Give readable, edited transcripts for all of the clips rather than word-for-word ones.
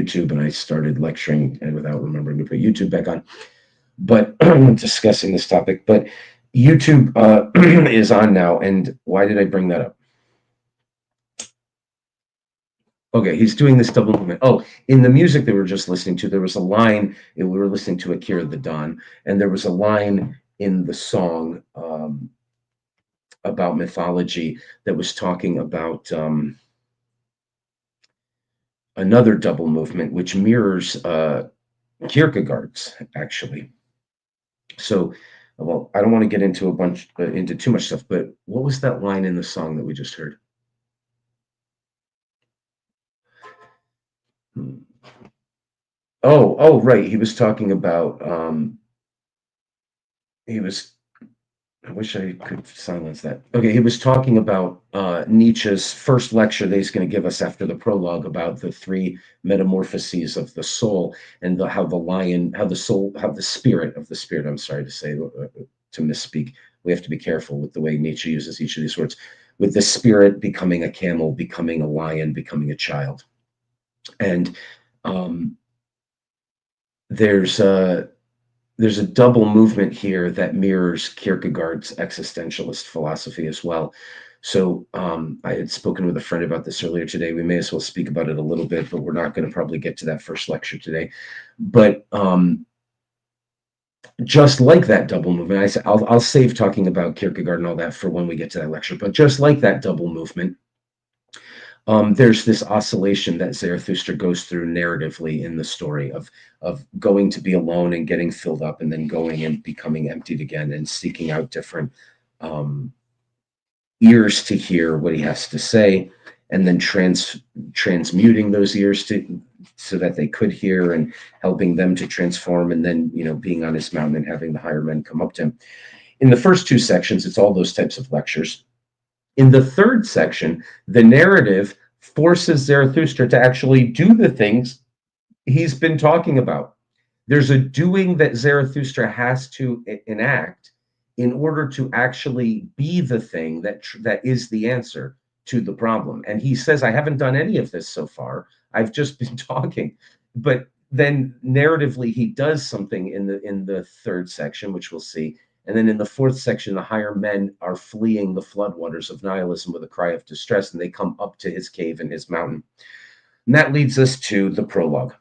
YouTube, and I started lecturing and without remembering to put YouTube back on, but discussing this topic. But YouTube is on now, and why did I bring that up? Okay, he's doing this double movement. Oh, in the music they were just listening to, there was a line, we were listening to Akira the Don, and there was a line in the song about mythology that was talking about another double movement, which mirrors Kierkegaard's, actually. So, well, I don't want to get into into too much stuff, but what was that line in the song that we just heard? Hmm. Oh, right. He was talking about he was I wish I could silence that. Okay, he was talking about Nietzsche's first lecture that he's going to give us after the prologue about the three metamorphoses of the soul and how the lion, how the soul, how the spirit of the spirit. I'm sorry to say, to misspeak. We have to be careful with the way Nietzsche uses each of these words. With the spirit becoming a camel, becoming a lion, becoming a child, and um, there's a there's a double movement here that mirrors Kierkegaard's existentialist philosophy as well. So I had spoken with a friend about this earlier today. We may as well speak about it a little bit, but we're not going to probably get to that first lecture today. But just like that double movement, I'll save talking about Kierkegaard and all that for when we get to that lecture. But just like that double movement, there's this oscillation that Zarathustra goes through narratively in the story of going to be alone and getting filled up, and then going and becoming emptied again, and seeking out different um, ears to hear what he has to say, and then transmuting those ears to so that they could hear, and helping them to transform, and then being on his mountain and having the higher men come up to him. In the first two sections, it's all those types of lectures. In the third section, the narrative forces Zarathustra to actually do the things he's been talking about. There's a doing that Zarathustra has to enact in order to actually be the thing that is the answer to the problem. And he says, I haven't done any of this so far. I've just been talking. But then narratively, he does something in the third section, which we'll see. And then in the fourth section, the higher men are fleeing the floodwaters of nihilism with a cry of distress, and they come up to his cave and his mountain. And that leads us to the prologue.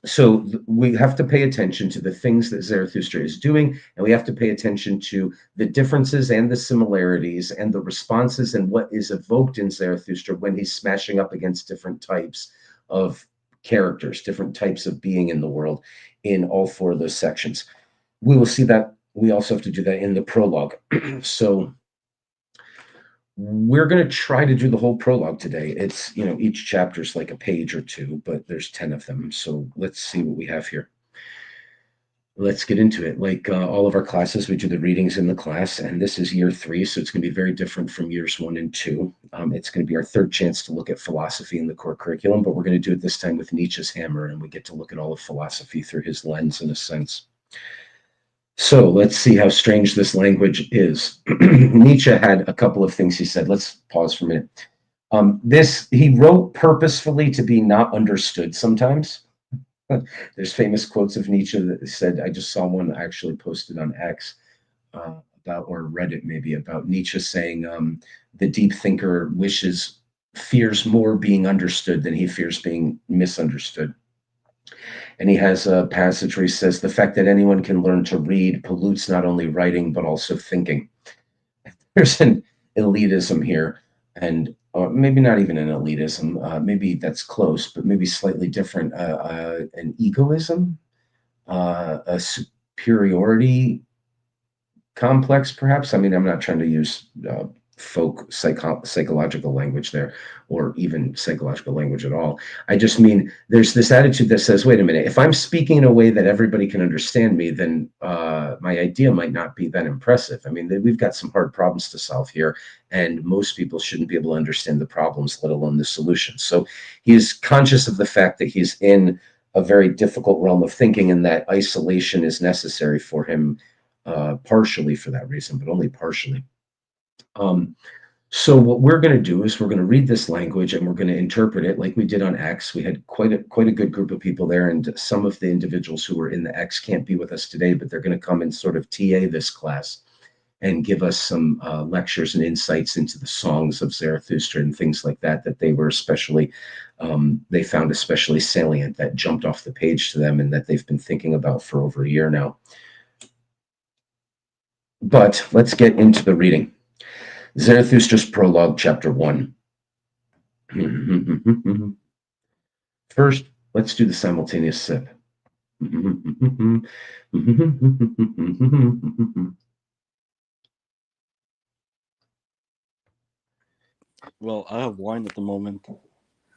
So we have to pay attention to the things that Zarathustra is doing, and we have to pay attention to the differences and the similarities and the responses and what is evoked in Zarathustra when he's smashing up against different types of characters, different types of being in the world in all four of those sections. We will see that. We also have to do that in the prologue. So we're going to try to do the whole prologue today. It's, each chapter is like a page or two, but there's 10 of them. So let's see what we have here. Let's get into it. Like all of our classes, we do the readings in the class, and this is year 3, so it's going to be very different from years 1 and 2. It's going to be our third chance to look at philosophy in the core curriculum, but we're going to do it this time with Nietzsche's hammer, and we get to look at all of philosophy through his lens, in a sense. So let's see how strange this language is. Nietzsche had a couple of things he said. Let's pause for a minute. He wrote purposefully to be not understood sometimes. There's famous quotes of Nietzsche that said, I just saw one actually posted on X about, or Reddit maybe, about Nietzsche saying the deep thinker fears more being understood than he fears being misunderstood. And he has a passage where he says, the fact that anyone can learn to read pollutes not only writing, but also thinking. There's an elitism here, and maybe not even an elitism. Maybe that's close, but maybe slightly different. An egoism, a superiority complex, perhaps. I mean, I'm not trying to use folk psychological language there, or even psychological language at all. I just mean there's this attitude that says, wait a minute, if I'm speaking in a way that everybody can understand me, then my idea might not be that impressive. I mean, we've got some hard problems to solve here, and most people shouldn't be able to understand the problems, let alone the solutions. So he is conscious of the fact that he's in a very difficult realm of thinking, and that isolation is necessary for him, partially for that reason, but only partially. So what we're going to do is we're going to read this language and we're going to interpret it like we did on X. We had quite a good group of people there, and some of the individuals who were in the X can't be with us today, but they're going to come and sort of TA this class and give us some lectures and insights into the songs of Zarathustra and things like that they were especially they found especially salient, that jumped off the page to them and that they've been thinking about for over a year now. But let's get into the reading. Zarathustra's Prologue, Chapter 1. First, let's do the simultaneous sip. Well, I have wine at the moment.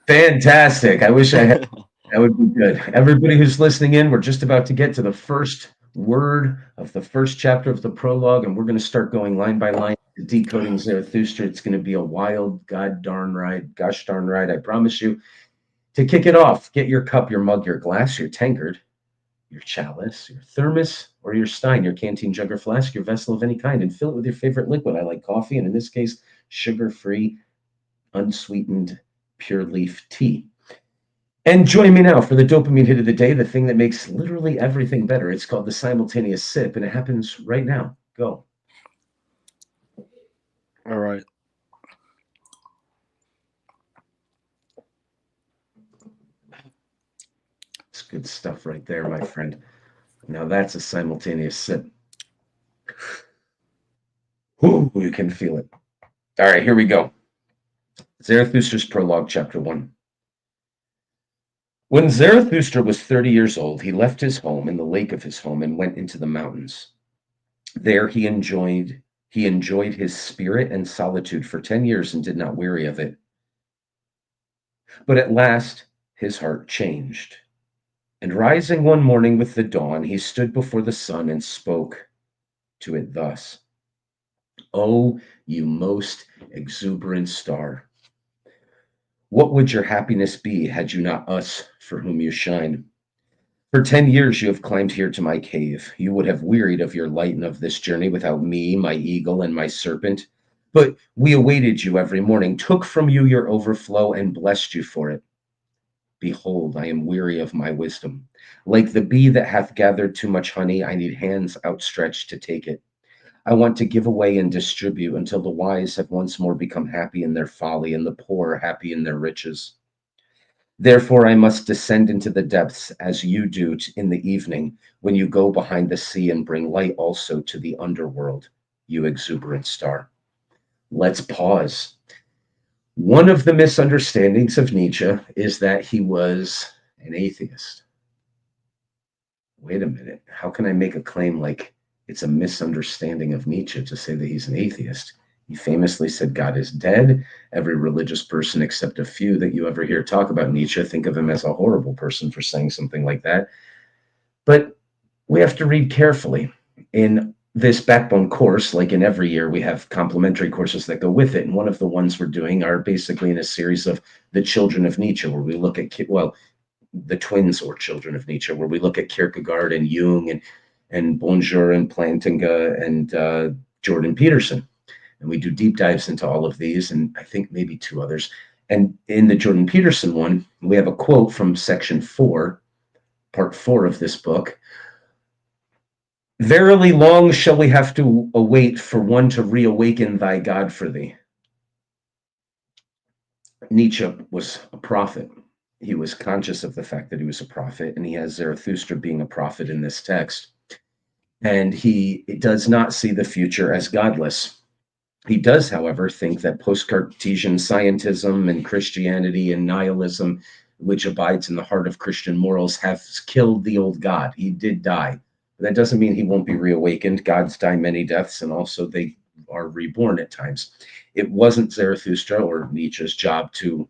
Fantastic. I wish I had. That would be good. Everybody who's listening in, we're just about to get to the first word of the first chapter of the prologue, and we're going to start going line by line, decoding Zarathustra. It's going to be a wild, gosh darn ride, I promise you. To kick it off, get your cup, your mug, your glass, your tankard, your chalice, your thermos, or your stein, your canteen, jug, or flask, your vessel of any kind, and fill it with your favorite liquid. I like coffee, and in this case, sugar-free, unsweetened, pure leaf tea. And join me now for the dopamine hit of the day, the thing that makes literally everything better. It's called the simultaneous sip, and it happens right now. Go. All right. It's good stuff right there, my friend. Now that's a simultaneous sip. Ooh, you can feel it. All right, here we go. Zarathustra's Prologue, Chapter 1. When Zarathustra was 30 years old, he left his home in the lake of his home and went into the mountains. There he enjoyed his spirit and solitude for 10 years and did not weary of it. But at last his heart changed. And rising one morning with the dawn, he stood before the sun and spoke to it thus: "O you most exuberant star, what would your happiness be had you not us for whom you shine? For 10 years you have climbed here to my cave. You would have wearied of your light and of this journey without me, my eagle, and my serpent. But we awaited you every morning, took from you your overflow, and blessed you for it. Behold, I am weary of my wisdom. Like the bee that hath gathered too much honey, I need hands outstretched to take it. I want to give away and distribute until the wise have once more become happy in their folly and the poor happy in their riches. Therefore, I must descend into the depths as you do in the evening when you go behind the sea and bring light also to the underworld, you exuberant star." Let's pause. One of the misunderstandings of Nietzsche is that he was an atheist. Wait a minute. How can I make a claim like it's a misunderstanding of Nietzsche to say that he's an atheist? He famously said God is dead. Every religious person, except a few that you ever hear talk about Nietzsche, think of him as a horrible person for saying something like that. But we have to read carefully. In this backbone course, like in every year, we have complementary courses that go with it. And one of the ones we're doing are basically in a series of the children of Nietzsche, where we look at, the twins or children of Nietzsche, where we look at Kierkegaard and Jung and Bonjour and Plantinga and Jordan Peterson. And we do deep dives into all of these, and I think maybe two others. And in the Jordan Peterson one, we have a quote from section 4, part 4 of this book. "Verily long shall we have to await for one to reawaken thy God for thee." Nietzsche was a prophet. He was conscious of the fact that he was a prophet, and he has Zarathustra being a prophet in this text. And he does not see the future as godless. He does, however, think that post-Cartesian scientism and Christianity and nihilism, which abides in the heart of Christian morals, have killed the old God. He did die. But that doesn't mean he won't be reawakened. Gods die many deaths, and also they are reborn at times. It wasn't Zarathustra or Nietzsche's job to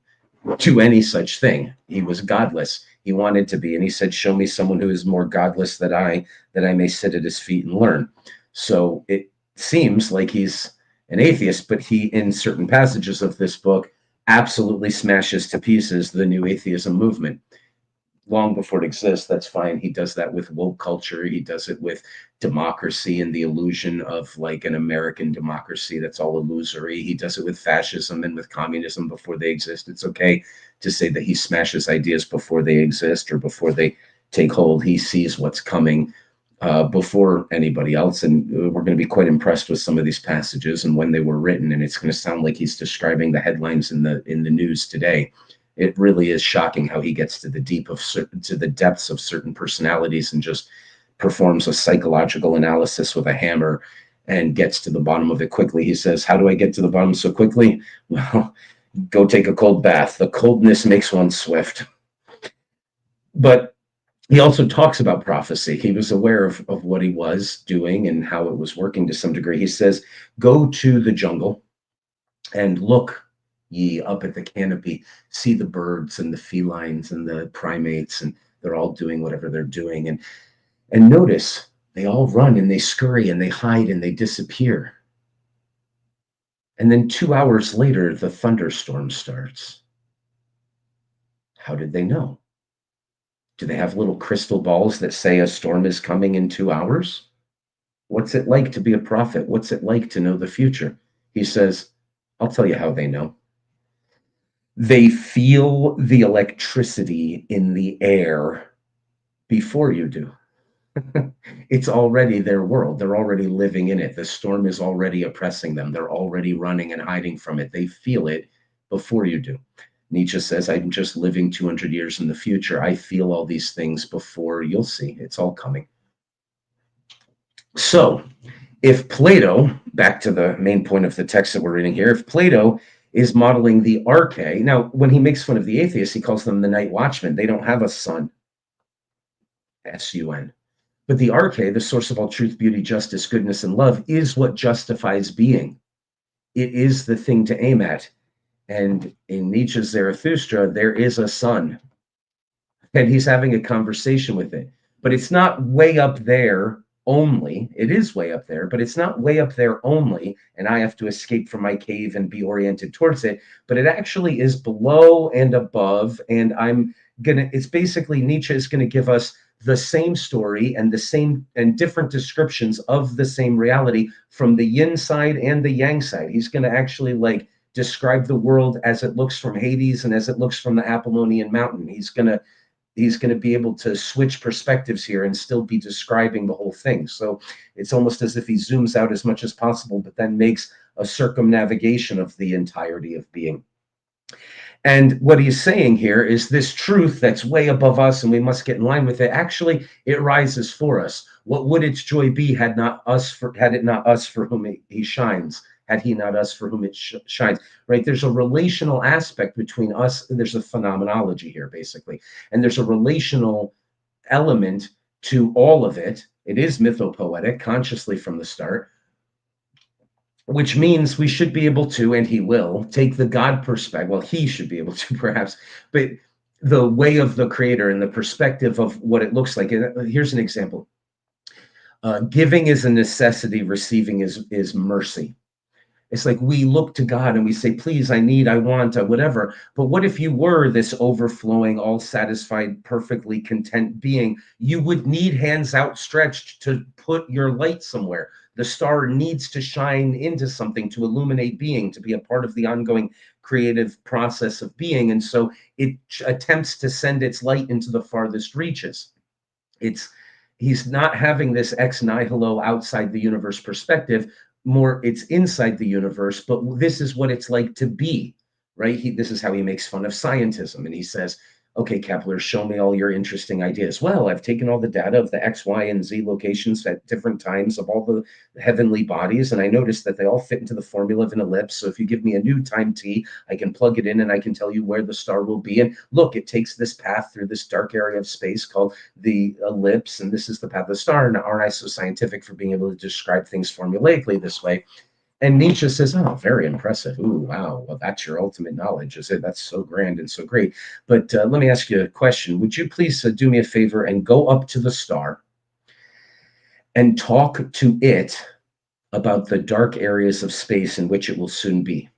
do any such thing. He was godless. He wanted to be, and he said, "Show me someone who is more godless than I, that I may sit at his feet and learn." So it seems like he's an atheist, but he, in certain passages of this book, absolutely smashes to pieces the new atheism movement. long before it exists. That's fine. He does that with woke culture. He does it with democracy and the illusion of like an American democracy that's all illusory. He does it with fascism and with communism before they exist. It's okay to say that he smashes ideas before they exist or before they take hold. He sees what's coming before anybody else, and we're going to be quite impressed with some of these passages and when they were written. And it's going to sound like he's describing the headlines in the news today. It really is shocking how he gets to the depths of certain personalities and just performs a psychological analysis with a hammer and gets to the bottom of it quickly. He says, "How do I get to the bottom so quickly? Well, go take a cold bath. The coldness makes one swift." But he also talks about prophecy. He was aware of what he was doing and how it was working to some degree. He says, "Go to the jungle and look ye up at the canopy, see the birds and the felines and the primates, and they're all doing whatever they're doing. And notice they all run and they scurry and they hide and they disappear. And then 2 hours later, the thunderstorm starts. How did they know? Do they have little crystal balls that say a storm is coming in 2 hours? What's it like to be a prophet? What's it like to know the future?" He says, "I'll tell you how they know. They feel the electricity in the air before you do." It's already their world. They're already living in it. The storm is already oppressing them. They're already running and hiding from it. They feel it before you do. Nietzsche says, "I'm just living 200 years in the future. I feel all these things before you'll see. It's all coming." So, if Plato, back to the main point of the text that we're reading here, if Plato is modeling the arche, now when he makes fun of the atheists, he calls them the night watchmen. They don't have a sun, sun. But the arche, the source of all truth, beauty, justice, goodness, and love, is what justifies being. It is the thing to aim at. And in Nietzsche's Zarathustra, there is a sun, and he's having a conversation with it. But it's not way up there only. It is way up there, but it's not way up there only. And I have to escape from my cave and be oriented towards it. But it actually is below and above. And it's basically Nietzsche is going to give us the same story and the same and different descriptions of the same reality from the yin side and the yang side. He's going to actually like describe the world as it looks from Hades and as it looks from the Apollonian mountain. He's going to be able to switch perspectives here and still be describing the whole thing. So it's almost as if he zooms out as much as possible, but then makes a circumnavigation of the entirety of being. And what he's saying here is this truth that's way above us and we must get in line with it. Actually, it rises for us. What would its joy be had it not us for whom he shines? Had he not us for whom it shines, right? There's a relational aspect between us, and there's a phenomenology here, basically. And there's a relational element to all of it. It is mythopoetic, consciously from the start, which means we should be able to, and he will, take the God perspective. Well, he should be able to, perhaps, but the way of the creator and the perspective of what it looks like. And here's an example. Giving is a necessity, receiving is mercy. It's like we look to God and we say, "Please, I need, I want, whatever." But what if you were this overflowing, all satisfied, perfectly content being? You would need hands outstretched to put your light somewhere. The star needs to shine into something to illuminate being, to be a part of the ongoing creative process of being. And so it attempts to send its light into the farthest reaches. He's not having this ex nihilo outside the universe perspective. More it's inside the universe, but this is what it's like to be, right? This is how he makes fun of scientism, and he says, "Okay, Kepler, show me all your interesting ideas." Well, I've taken all the data of the X, Y, and Z locations at different times of all the heavenly bodies, and I noticed that they all fit into the formula of an ellipse. So if you give me a new time t, I can plug it in and I can tell you where the star will be. And look, it takes this path through this dark area of space called the ellipse, and this is the path of the star. And aren't I so scientific for being able to describe things formulaically this way? And Nietzsche says, "Oh, very impressive. Ooh, wow. Well, that's your ultimate knowledge, is it? That's so grand and so great. But let me ask you a question. Would you please do me a favor and go up to the star and talk to it about the dark areas of space in which it will soon be?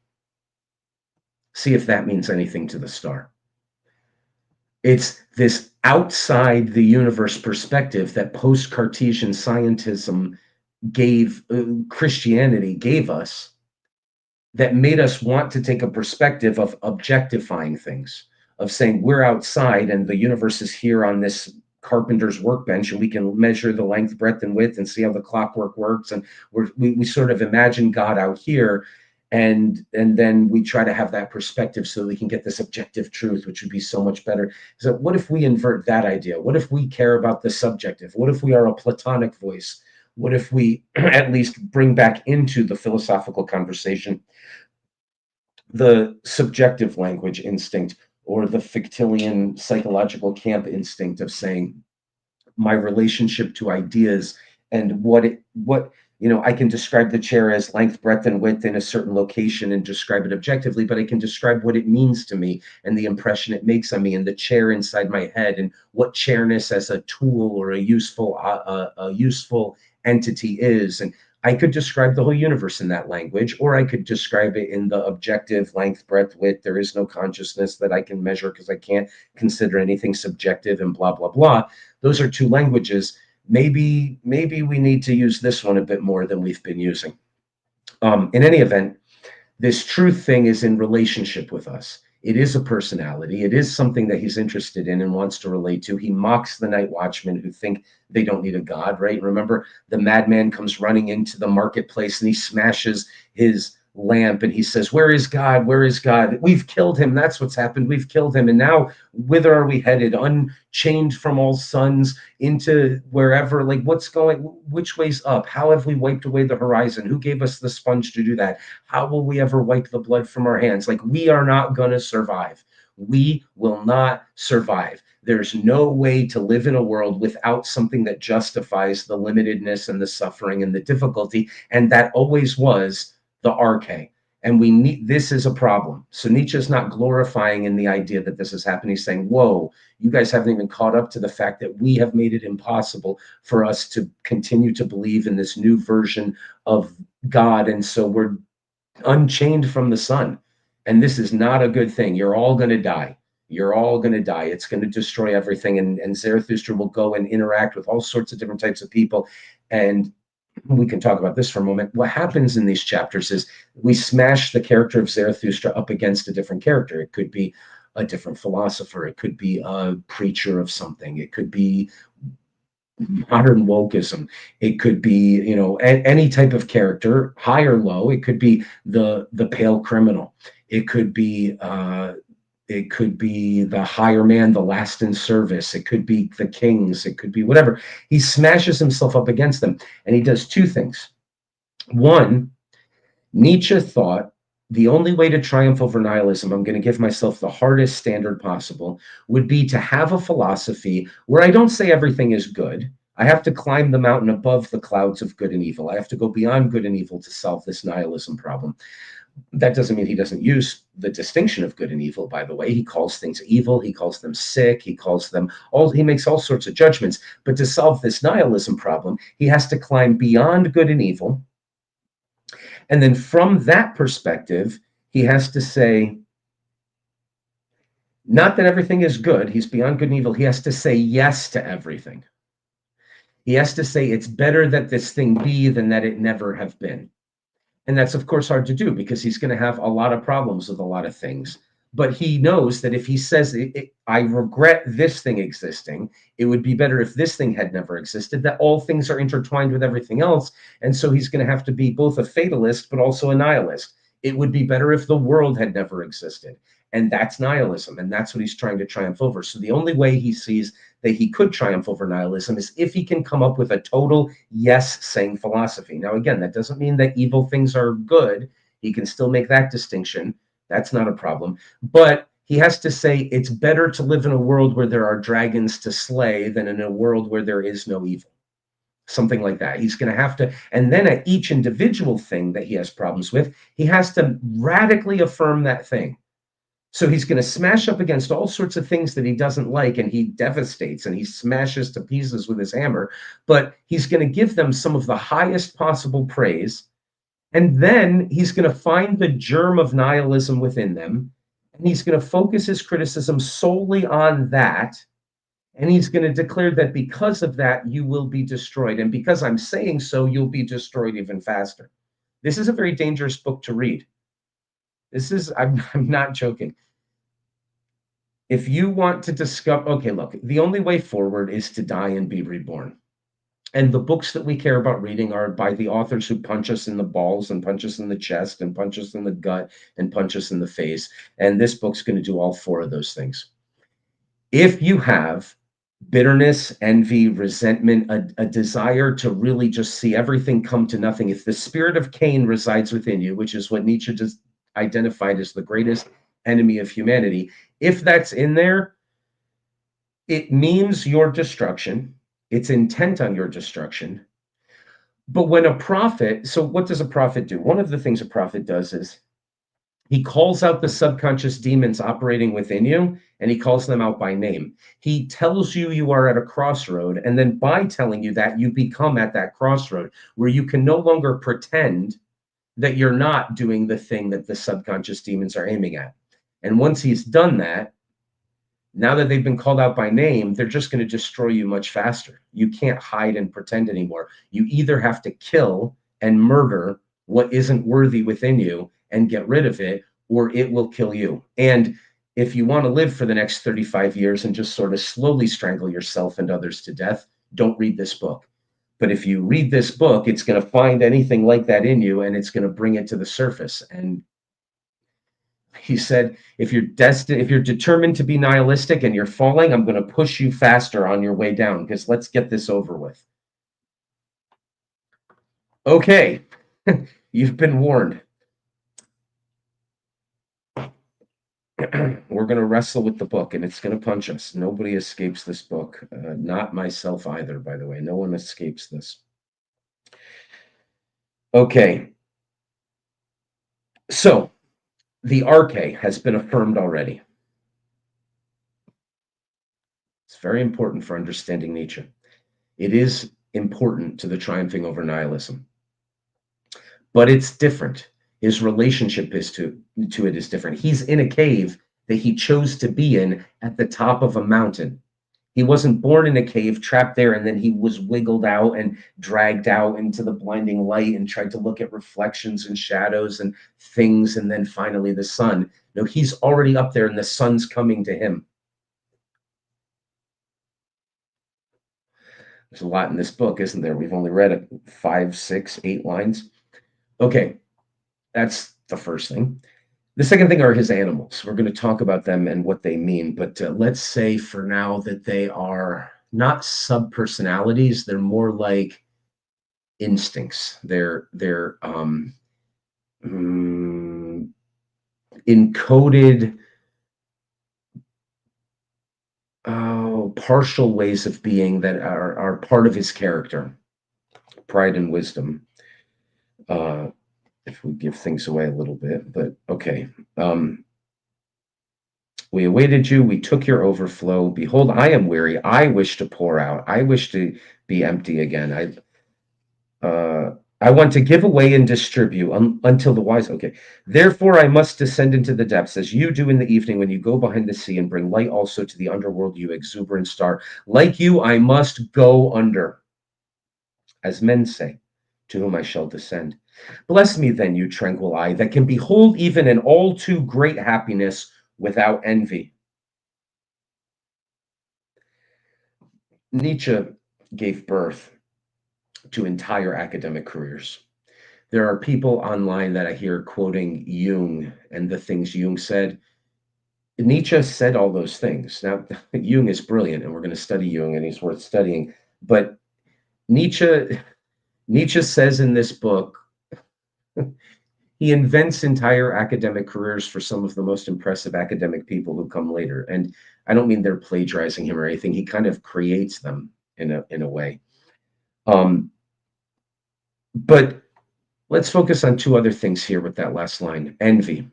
See if that means anything to the star." It's this outside the universe perspective that post-Cartesian scientism gave, Christianity gave us, that made us want to take a perspective of objectifying things, of saying we're outside and the universe is here on this carpenter's workbench, and we can measure the length, breadth, and width and see how the clockwork works. And we sort of imagine God out here, and then we try to have that perspective so we can get this objective truth, which would be so much better. So what if we invert that idea? What if we care about the subjective? What if we are a Platonic voice? What if we at least bring back into the philosophical conversation the subjective language instinct, or the Fictilian psychological camp instinct of saying my relationship to ideas, and what I can describe the chair as length, breadth, and width in a certain location and describe it objectively, but I can describe what it means to me and the impression it makes on me, and the chair inside my head, and what chairness as a tool or a useful entity is. And I could describe the whole universe in that language, or I could describe it in the objective length, breadth, width. There is no consciousness that I can measure because I can't consider anything subjective, and blah, blah, blah. Those are two languages. Maybe we need to use this one a bit more than we've been using. In any event, this truth thing is in relationship with us. It is a personality. It is something that he's interested in and wants to relate to. He mocks the night watchmen who think they don't need a God, right? Remember, the madman comes running into the marketplace and he smashes his lamp and he says, "Where is God? Where is God? We've killed him. That's what's happened. We've killed him. And now whither are we headed? Unchained from all suns into wherever, like which way's up? How have we wiped away the horizon? Who gave us the sponge to do that? How will we ever wipe the blood from our hands? Like, we are not going to survive. We will not survive. There's no way to live in a world without something that justifies the limitedness and the suffering and the difficulty. And that always was the arche. And we need, this is a problem. So Nietzsche's not glorifying in the idea that this is happening. He's saying, whoa, you guys haven't even caught up to the fact that we have made it impossible for us to continue to believe in this new version of God. And so we're unchained from the sun. And this is not a good thing. You're all going to die. You're all going to die. It's going to destroy everything. And Zarathustra will go and interact with all sorts of different types of people. And we can talk about this for a moment. What happens in these chapters is we smash the character of Zarathustra up against a different character. It could be a different philosopher. It could be a preacher of something. It could be modern wokeism. It could be, any type of character, high or low. It could be the pale criminal. It could be the higher man, the last in service. It could be the kings. It could be whatever. He smashes himself up against them, and he does two things. One, Nietzsche thought the only way to triumph over nihilism, I'm going to give myself the hardest standard possible, would be to have a philosophy where I don't say everything is good. I have to climb the mountain above the clouds of good and evil. I have to go beyond good and evil to solve this nihilism problem. That doesn't mean he doesn't use the distinction of good and evil, by the way. He calls things evil, he calls them sick, he makes all sorts of judgments. But to solve this nihilism problem, he has to climb beyond good and evil. And then from that perspective, he has to say, not that everything is good, he's beyond good and evil. He has to say yes to everything. He has to say it's better that this thing be than that it never have been. And that's, of course, hard to do because he's going to have a lot of problems with a lot of things. But he knows that if he says, I regret this thing existing, it would be better if this thing had never existed, that all things are intertwined with everything else. And so he's going to have to be both a fatalist, but also a nihilist. It would be better if the world had never existed. And that's nihilism. And that's what he's trying to triumph over. So the only way he sees that he could triumph over nihilism is if he can come up with a total yes-saying philosophy. Now, again, that doesn't mean that evil things are good. He can still make that distinction. That's not a problem. But he has to say it's better to live in a world where there are dragons to slay than in a world where there is no evil. Something like that. He's going to have to, and then at each individual thing that he has problems with, he has to radically affirm that thing. So he's going to smash up against all sorts of things that he doesn't like, and he devastates and he smashes to pieces with his hammer, but he's going to give them some of the highest possible praise. And then he's going to find the germ of nihilism within them, and he's going to focus his criticism solely on that. And he's going to declare that because of that, you will be destroyed. And because I'm saying so, you'll be destroyed even faster. This is a very dangerous book to read. I'm not joking. If you want to discover, okay, look, the only way forward is to die and be reborn. And the books that we care about reading are by the authors who punch us in the balls and punch us in the chest and punch us in the gut and punch us in the face. And this book's going to do all four of those things. If you have bitterness, envy, resentment, a desire to really just see everything come to nothing, if the spirit of Cain resides within you, which is what Nietzsche just identified as the greatest enemy of humanity, if that's in there, it means your destruction. It's intent on your destruction. But when a prophet, so what does a prophet do? One of the things a prophet does is he calls out the subconscious demons operating within you, and he calls them out by name. He tells you you are at a crossroad, and then by telling you that, you become at that crossroad where you can no longer pretend that you're not doing the thing that the subconscious demons are aiming at. And once he's done that, now that they've been called out by name, they're just going to destroy you much faster. You can't hide and pretend anymore. You either have to kill and murder what isn't worthy within you and get rid of it, or it will kill you. And if you want to live for the next 35 years and just sort of slowly strangle yourself and others to death, don't read this book. But if you read this book, it's going to find anything like that in you and it's going to bring it to the surface. And he said, if you're determined to be nihilistic and you're falling, I'm going to push you faster on your way down because let's get this over with. Okay, you've been warned. We're going to wrestle with the book and it's going to punch us. Nobody escapes this book. Not myself either, by the way. No one escapes this. Okay. So the arche has been affirmed already. It's very important for understanding Nietzsche. It is important to the triumphing over nihilism. But it's different. His relationship is to it is different. He's in a cave that he chose to be in at the top of a mountain. He wasn't born in a cave, trapped there, and then he was wiggled out and dragged out into the blinding light and tried to look at reflections and shadows and things, and then finally the sun. No, he's already up there, and the sun's coming to him. There's a lot in this book, isn't there? We've only read it 5, 6, 8 lines. Okay, that's the first thing. The second thing are his animals. We're going to talk about them and what they mean, but let's say for now that they are not sub-personalities. They're more like instincts. They're encoded partial ways of being that are part of his character, pride and wisdom. If we give things away a little bit, but okay. We awaited you, we took your overflow. Behold, I am weary. I wish to pour out. I wish to be empty again. I want to give away and distribute until the wise. Okay. Therefore, I must descend into the depths as you do in the evening when you go behind the sea and bring light also to the underworld, you exuberant star. Like you, I must go under, as men say, to whom I shall descend. Bless me then, you tranquil eye, that can behold even an all too great happiness without envy. Nietzsche gave birth to entire academic careers. There are people online that I hear quoting Jung and the things Jung said. Nietzsche said all those things. Now, Jung is brilliant, and we're going to study Jung, and he's worth studying. But Nietzsche says in this book, he invents entire academic careers for some of the most impressive academic people who come later. And I don't mean they're plagiarizing him or anything. He kind of creates them in a way. But let's focus on two other things here with that last line, envy.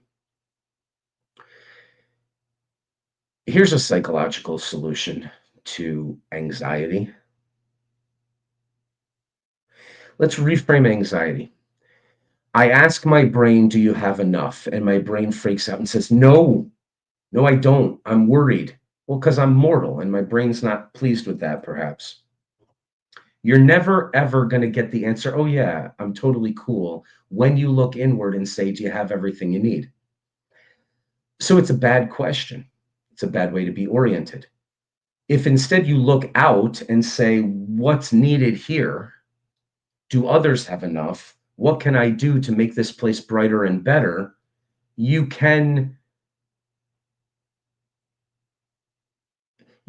Here's a psychological solution to anxiety. Let's reframe anxiety. I ask my brain, do you have enough? And my brain freaks out and says, no, I don't. I'm worried. Well, because I'm mortal and my brain's not pleased with that, perhaps. You're never, ever going to get the answer, oh, yeah, I'm totally cool, when you look inward and say, do you have everything you need? So it's a bad question. It's a bad way to be oriented. If instead you look out and say, what's needed here? Do others have enough? What can I do to make this place brighter and better?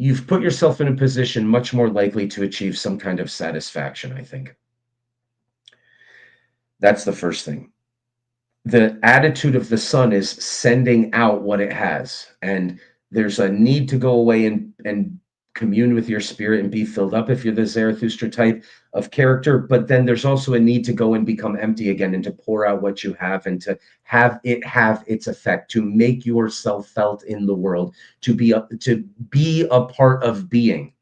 You've put yourself in a position much more likely to achieve some kind of satisfaction, I think. That's the first thing. The attitude of the sun is sending out what it has, and there's a need to go away and commune with your spirit and be filled up if you're the Zarathustra type of character, but then there's also a need to go and become empty again and to pour out what you have and to have it have its effect, to make yourself felt in the world, to be a part of being,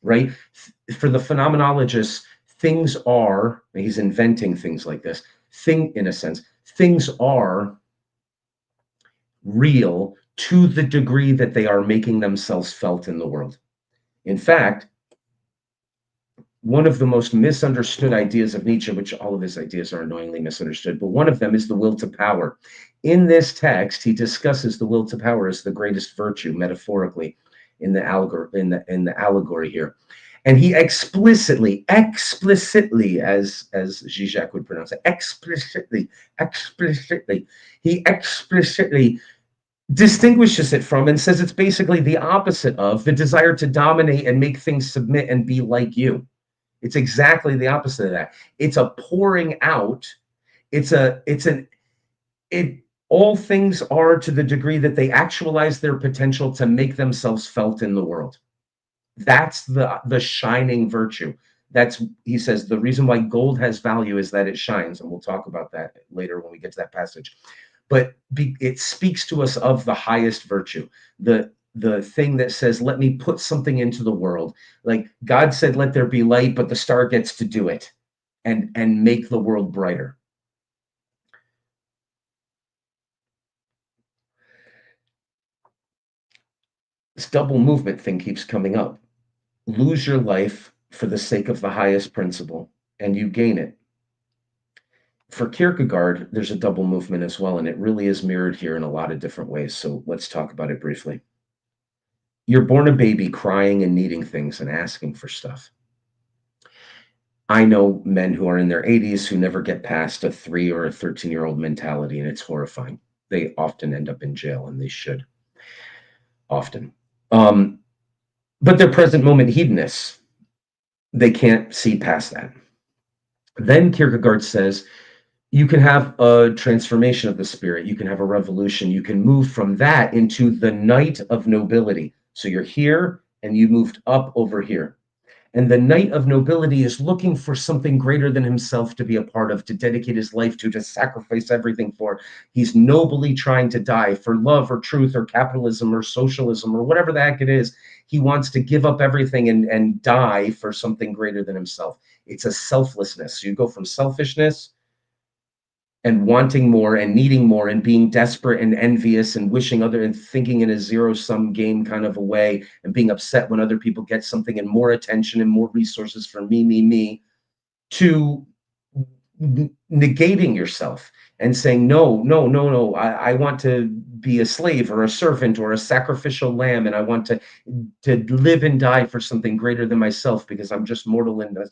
right? For the phenomenologists, things are, he's inventing things like this, in a sense, things are real to the degree that they are making themselves felt in the world. In fact, one of the most misunderstood ideas of Nietzsche, which all of his ideas are annoyingly misunderstood, but one of them is the will to power. In this text, he discusses the will to power as the greatest virtue, metaphorically, in the allegory here. And he explicitly, as Zizek would pronounce it, explicitly, he explicitly distinguishes it from and says it's basically the opposite of the desire to dominate and make things submit and be like you. It's exactly the opposite of that. It's a pouring out. All things are to the degree that they actualize their potential to make themselves felt in the world. That's the shining virtue. That's, he says, the reason why gold has value is that it shines, and we'll talk about that later when we get to that passage. But it speaks to us of the highest virtue, the thing that says, let me put something into the world. Like God said, let there be light, but the star gets to do it and make the world brighter. This double movement thing keeps coming up. Lose your life for the sake of the highest principle, and you gain it. For Kierkegaard, there's a double movement as well, and it really is mirrored here in a lot of different ways. So let's talk about it briefly. You're born a baby crying and needing things and asking for stuff. I know men who are in their 80s who never get past a 3 or a 13-year-old mentality, and it's horrifying. They often end up in jail, and they should. Often. But they're present moment hedonists. They can't see past that. Then Kierkegaard says, you can have a transformation of the spirit. You can have a revolution. You can move from that into the night of nobility. So you're here and you moved up over here. And the knight of nobility is looking for something greater than himself to be a part of, to dedicate his life to sacrifice everything for. He's nobly trying to die for love or truth or capitalism or socialism or whatever the heck it is. He wants to give up everything and die for something greater than himself. It's a selflessness. So you go from selfishness and wanting more and needing more and being desperate and envious and wishing other and thinking in a zero-sum game kind of a way and being upset when other people get something and more attention and more resources for me, to negating yourself and saying, no, I want to be a slave or a servant or a sacrificial lamb, and I want to live and die for something greater than myself because I'm just mortal in this.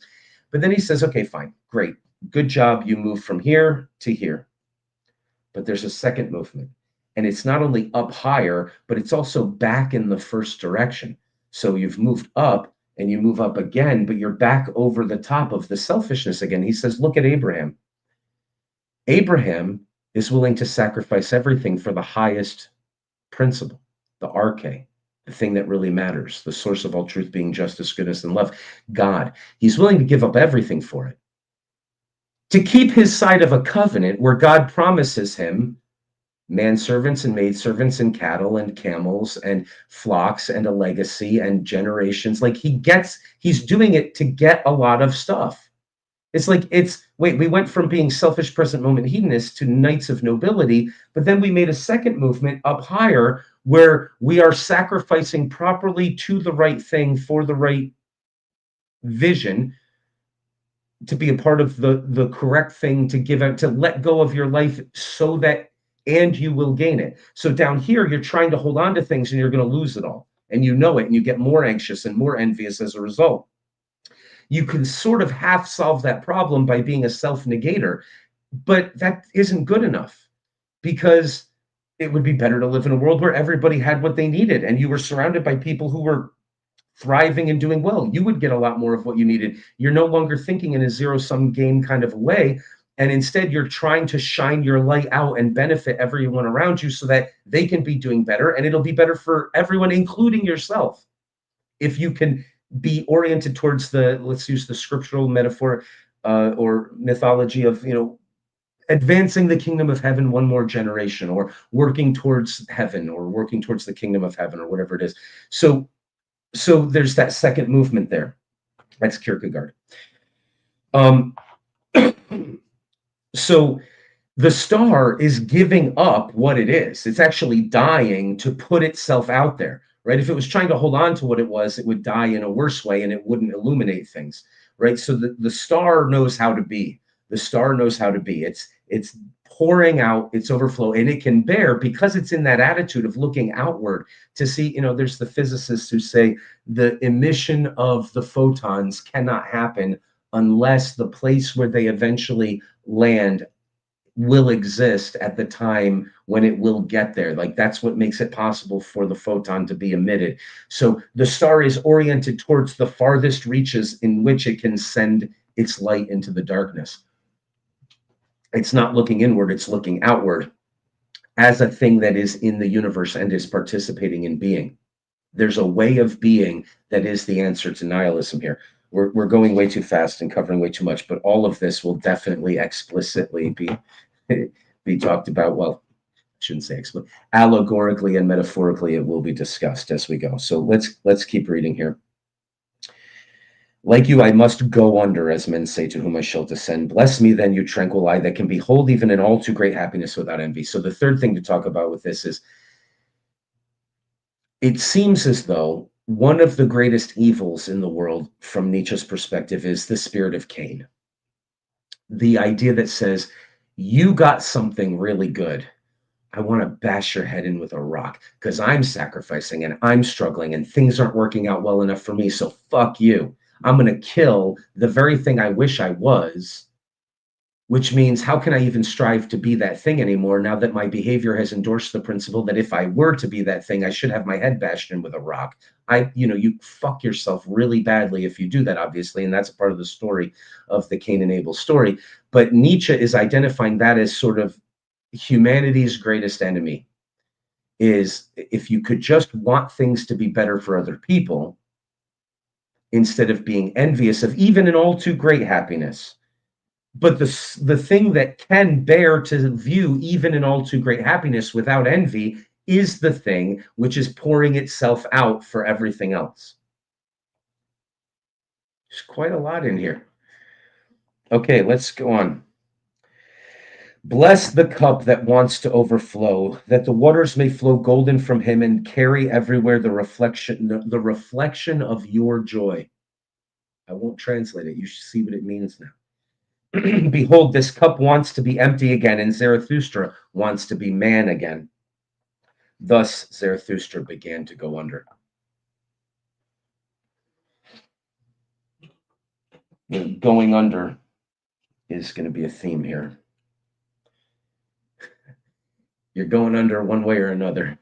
But then he says, okay, fine, great. Good job. You move from here to here. But there's a second movement. And it's not only up higher, but it's also back in the first direction. So you've moved up and you move up again, but you're back over the top of the selfishness again. He says, look at Abraham. Abraham is willing to sacrifice everything for the highest principle, the arche, the thing that really matters, the source of all truth being justice, goodness, and love, God. He's willing to give up everything for it, to keep his side of a covenant where God promises him manservants and maidservants and cattle and camels and flocks and a legacy and generations. Like he's doing it to get a lot of stuff. It's like, we went from being selfish present moment hedonists to knights of nobility, but then we made a second movement up higher where we are sacrificing properly to the right thing for the right vision, to be a part of the correct thing, to give out, to let go of your life so that, and you will gain it. So down here, you're trying to hold on to things and you're going to lose it all. And you know it, and you get more anxious and more envious as a result. You can sort of half solve that problem by being a self-negator, but that isn't good enough, because it would be better to live in a world where everybody had what they needed and you were surrounded by people who were thriving and doing well. You would get a lot more of what you needed. You're no longer thinking in a zero-sum game kind of way. And instead, you're trying to shine your light out and benefit everyone around you so that they can be doing better. And it'll be better for everyone, including yourself. If you can be oriented towards the, let's use the scriptural metaphor or mythology of, advancing the kingdom of heaven one more generation, or working towards heaven, or working towards the kingdom of heaven, or whatever it is. So there's that second movement there. That's Kierkegaard. So the star is giving up what it is. It's actually dying to put itself out there, right? If it was trying to hold on to what it was, it would die in a worse way and it wouldn't illuminate things, right? So the star knows how to be. The star knows how to be. It's pouring out its overflow, and it can bear, because it's in that attitude of looking outward to see. There's the physicists who say the emission of the photons cannot happen unless the place where they eventually land will exist at the time when it will get there. Like, that's what makes it possible for the photon to be emitted. So the star is oriented towards the farthest reaches in which it can send its light into the darkness. It's not looking inward, it's looking outward as a thing that is in the universe and is participating in being. There's a way of being that is the answer to nihilism here. We're going way too fast and covering way too much, but all of this will definitely explicitly be talked about. Well, I shouldn't say explicitly. Allegorically and metaphorically, it will be discussed as we go. So let's keep reading here. Like you, I must go under, as men say, to whom I shall descend. Bless me then, you tranquil eye, that can behold even in all too great happiness without envy. So the third thing to talk about with this is, it seems as though one of the greatest evils in the world, from Nietzsche's perspective, is the spirit of Cain. The idea that says, you got something really good, I want to bash your head in with a rock because I'm sacrificing and I'm struggling and things aren't working out well enough for me. So fuck you. I'm going to kill the very thing I wish I was, which means how can I even strive to be that thing anymore now that my behavior has endorsed the principle that if I were to be that thing, I should have my head bashed in with a rock. You fuck yourself really badly if you do that, obviously, and that's a part of the story of the Cain and Abel story. But Nietzsche is identifying that as sort of humanity's greatest enemy. Is if you could just want things to be better for other people instead of being envious of even an all too great happiness. But the thing that can bear to view even an all too great happiness without envy is the thing which is pouring itself out for everything else. There's quite a lot in here. Okay, let's go on. Bless the cup that wants to overflow, that the waters may flow golden from him and carry everywhere the reflection of your joy. I won't translate it. You should see what it means now. Behold, this cup wants to be empty again, and Zarathustra wants to be man again. Thus Zarathustra began to go under. Going under is going to be a theme here. You're going under one way or another.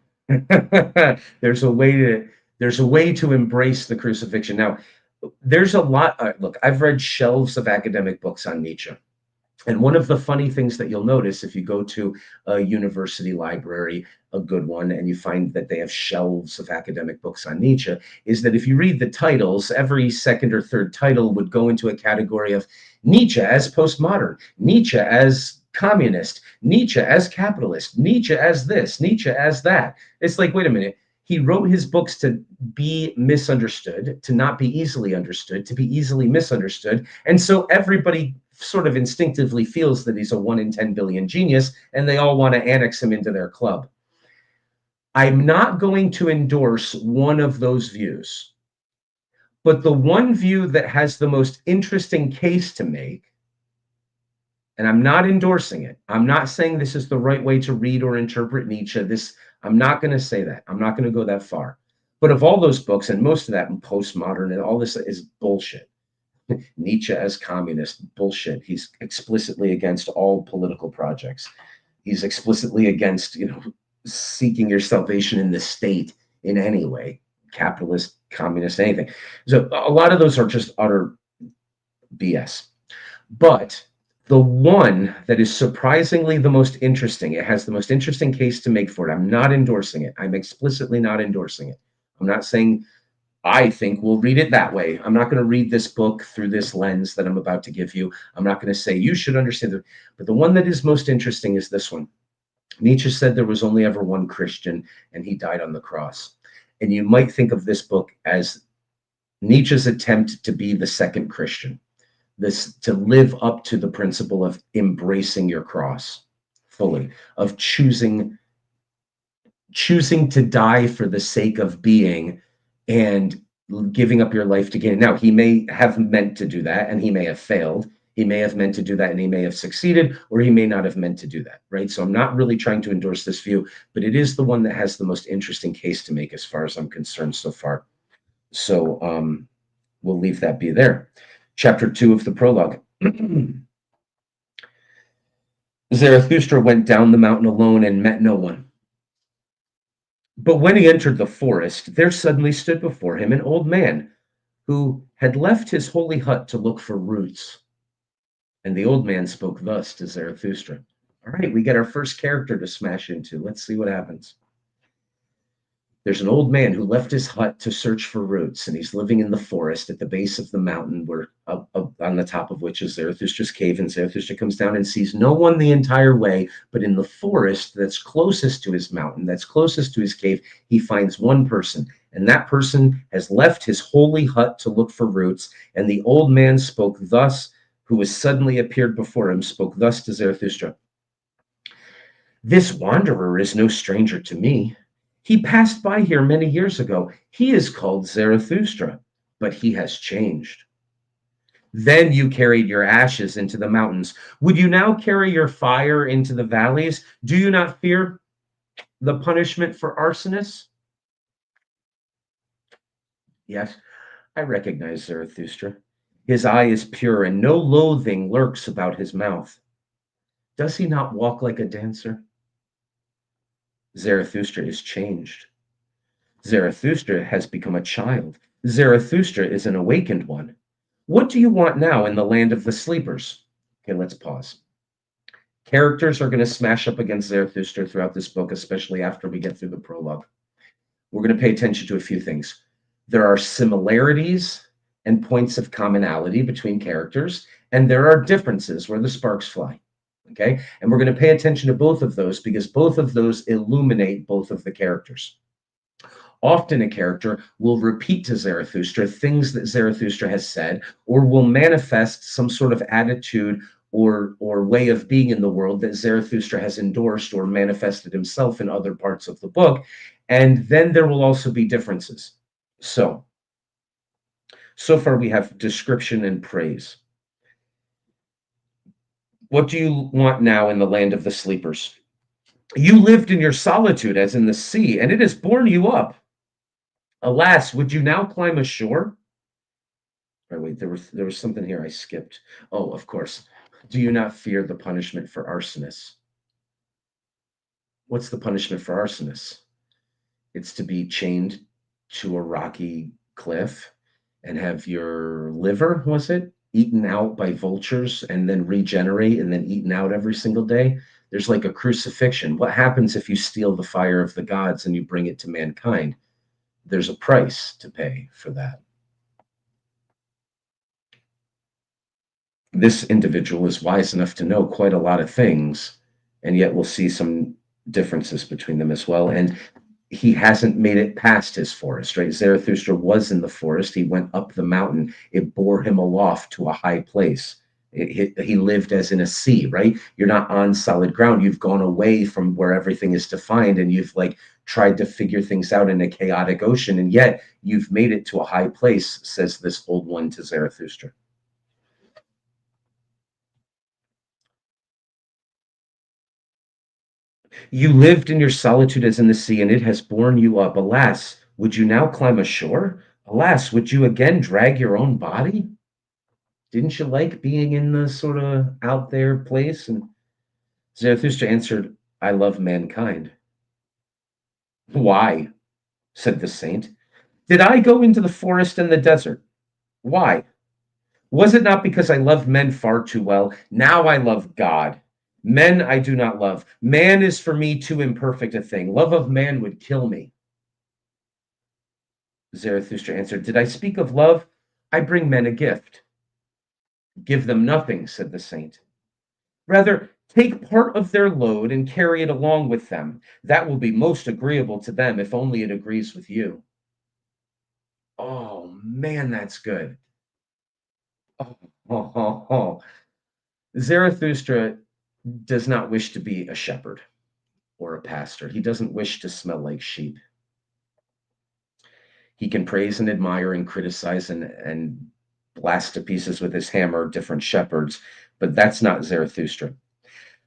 There's a way to embrace the crucifixion. Now, there's a lot. Look, I've read shelves of academic books on Nietzsche. And one of the funny things that you'll notice if you go to a university library, a good one, and you find that they have shelves of academic books on Nietzsche, is that if you read the titles, every second or third title would go into a category of Nietzsche as postmodern, Nietzsche as communist, Nietzsche as capitalist, Nietzsche as this, Nietzsche as that. It's like, wait a minute. He wrote his books to be misunderstood, to not be easily understood, to be easily misunderstood. And so everybody sort of instinctively feels that he's a 1 in 10 billion genius, and they all want to annex him into their club. I'm not going to endorse one of those views, but the one view that has the most interesting case to make, and I'm not endorsing it. I'm not saying this is the right way to read or interpret Nietzsche. I'm not going to say that. I'm not going to go that far. But of all those books, and most of that in postmodern and all this is bullshit. Nietzsche as communist, bullshit. He's explicitly against all political projects. He's explicitly against, seeking your salvation in the state in any way, capitalist, communist, anything. So a lot of those are just utter BS. But the one that is surprisingly the most interesting, it has the most interesting case to make for it. I'm not endorsing it. I'm explicitly not endorsing it. I'm not saying I think we'll read it that way. I'm not going to read this book through this lens that I'm about to give you. I'm not going to say you should understand it. But the one that is most interesting is this one. Nietzsche said there was only ever one Christian, and he died on the cross. And you might think of this book as Nietzsche's attempt to be the second Christian, this to live up to the principle of embracing your cross fully, of choosing to die for the sake of being and giving up your life to gain. Now, he may have meant to do that and he may have failed. He may have meant to do that and he may have succeeded, or he may not have meant to do that, right? So I'm not really trying to endorse this view, but it is the one that has the most interesting case to make as far as I'm concerned so far. So we'll leave that be there. Chapter 2 of the prologue. Zarathustra went down the mountain alone and met no one. But when he entered the forest, there suddenly stood before him an old man who had left his holy hut to look for roots. And the old man spoke thus to Zarathustra. All right, we get our first character to smash into. Let's see what happens. There's an old man who left his hut to search for roots, and he's living in the forest at the base of the mountain, where up on the top of which is Zarathustra's cave. And Zarathustra comes down and sees no one the entire way, but in the forest that's closest to his mountain, that's closest to his cave, he finds one person, and that person has left his holy hut to look for roots. And the old man spoke thus, who has suddenly appeared before him, spoke thus to Zarathustra. This wanderer is no stranger to me. He passed by here many years ago. He is called Zarathustra, but he has changed. Then you carried your ashes into the mountains. Would you now carry your fire into the valleys? Do you not fear the punishment for arsonists? Yes, I recognize Zarathustra. His eye is pure, and no loathing lurks about his mouth. Does he not walk like a dancer? Zarathustra is changed. Zarathustra has become a child. Zarathustra is an awakened one. What do you want now in the land of the sleepers? Okay, let's pause. Characters are going to smash up against Zarathustra throughout this book, especially after we get through the prologue. We're going to pay attention to a few things. There are similarities and points of commonality between characters, and there are differences where the sparks fly. Okay, and we're going to pay attention to both of those because both of those illuminate both of the characters. Often a character will repeat to Zarathustra things that Zarathustra has said, or will manifest some sort of attitude or way of being in the world that Zarathustra has endorsed or manifested himself in other parts of the book. And then there will also be differences. So far we have description and praise. What do you want now in the land of the sleepers? You lived in your solitude as in the sea, and it has borne you up. Alas, would you now climb ashore? Oh, wait, there was something here I skipped. Oh, of course. Do you not fear the punishment for arsonists? What's the punishment for arsonists? It's to be chained to a rocky cliff and have your liver, was it, eaten out by vultures and then regenerate and then eaten out every single day. There's like a crucifixion. What happens if you steal the fire of the gods and you bring it to mankind? There's a price to pay for that. This individual is wise enough to know quite a lot of things, and yet we'll see some differences between them as well. And he hasn't made it past his forest, right? Zarathustra was in the forest. He went up the mountain. It bore him aloft to a high place. He lived as in a sea, right? You're not on solid ground. You've gone away from where everything is defined, and you've like tried to figure things out in a chaotic ocean, and yet you've made it to a high place, says this old one to Zarathustra. You lived in your solitude as in the sea, and it has borne you up. Alas, would you now climb ashore? Alas, would you again drag your own body? Didn't you like being in the sort of out there place? And Zarathustra answered, I love mankind. Why? Said the saint. Did I go into the forest and the desert? Why? Was it not because I loved men far too well? Now I love God. Men I do not love. Man is for me too imperfect a thing. Love of man would kill me. Zarathustra answered, Did I speak of love? I bring men a gift. Give them nothing, said the saint. Rather, take part of their load and carry it along with them. That will be most agreeable to them if only it agrees with you. Oh, man, that's good. Oh, oh, oh, oh. Zarathustra does not wish to be a shepherd or a pastor. He doesn't wish to smell like sheep. He can praise and admire and criticize and blast to pieces with his hammer different shepherds, but that's not Zarathustra.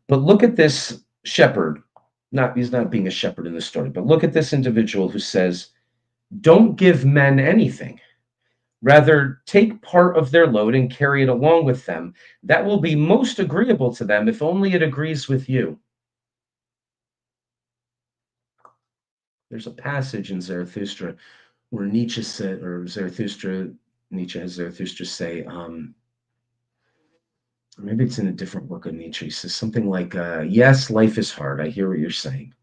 But look at this shepherd. He's not being a shepherd in the story, but look at this individual who says, don't give men anything. Rather, take part of their load and carry it along with them. That will be most agreeable to them if only it agrees with you. There's a passage in Zarathustra where Nietzsche said, or Zarathustra, Nietzsche has Zarathustra say, maybe it's in a different work of Nietzsche. He says something like, yes, life is hard. I hear what you're saying.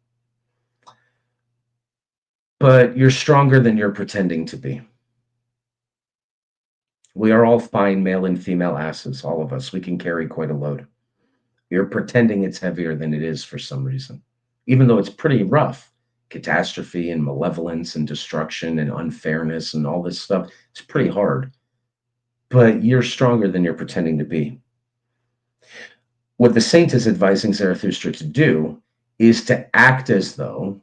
But you're stronger than you're pretending to be. We are all fine male and female asses, all of us. We can carry quite a load. You're pretending it's heavier than it is for some reason, even though it's pretty rough. Catastrophe and malevolence and destruction and unfairness and all this stuff. It's pretty hard. But you're stronger than you're pretending to be. What the saint is advising Zarathustra to do is to act as though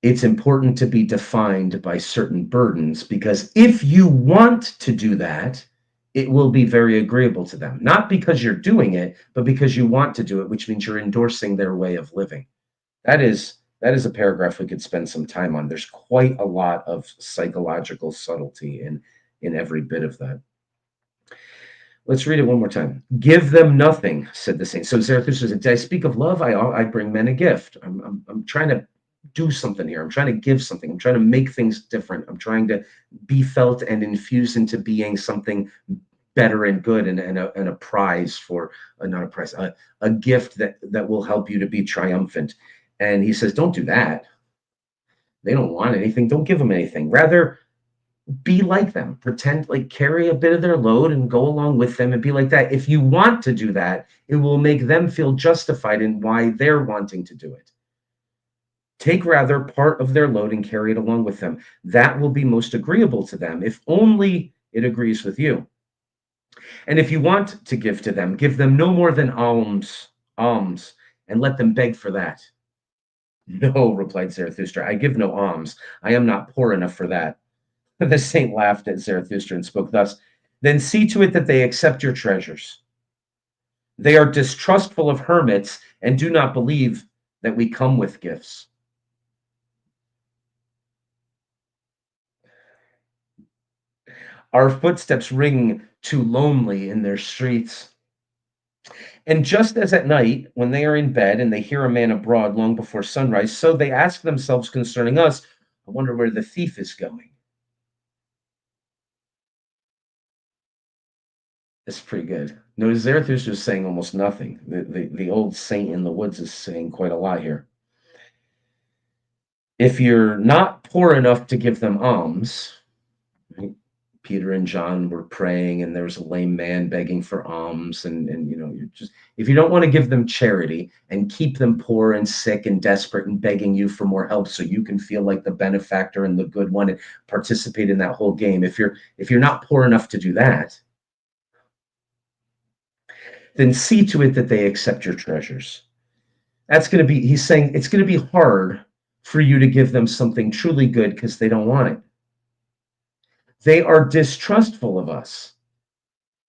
it's important to be defined by certain burdens, because if you want to do that, it will be very agreeable to them. Not because you're doing it, but because you want to do it, which means you're endorsing their way of living. That is a paragraph we could spend some time on. There's quite a lot of psychological subtlety in every bit of that. Let's read it one more time. Give them nothing, said the saint. So Zarathustra said, did I speak of love? I bring men a gift. I'm trying to do something here. I'm trying to give something. I'm trying to make things different. I'm trying to be felt and infuse into being something better and good, and a prize for, not a prize, a gift that will help you to be triumphant. And he says, don't do that. They don't want anything. Don't give them anything. Rather, be like them. Pretend, like, carry a bit of their load and go along with them and be like that. If you want to do that, it will make them feel justified in why they're wanting to do it. Take rather part of their load and carry it along with them. That will be most agreeable to them, if only it agrees with you. And if you want to give to them, give them no more than alms, and let them beg for that. No, replied Zarathustra, I give no alms. I am not poor enough for that. The saint laughed at Zarathustra and spoke thus, then see to it that they accept your treasures. They are distrustful of hermits and do not believe that we come with gifts. Our footsteps ring too lonely in their streets. And just as at night, when they are in bed and they hear a man abroad long before sunrise, so they ask themselves concerning us, I wonder where the thief is going. That's pretty good. Notice Zarathustra is saying almost nothing. The old saint in the woods is saying quite a lot here. If you're not poor enough to give them alms, right? Peter and John were praying, and there was a lame man begging for alms, and you're just, if you don't want to give them charity and keep them poor and sick and desperate and begging you for more help so you can feel like the benefactor and the good one and participate in that whole game, if you're not poor enough to do that, then see to it that they accept your treasures. That's going to be, he's saying, it's going to be hard for you to give them something truly good because they don't want it. They are distrustful of us,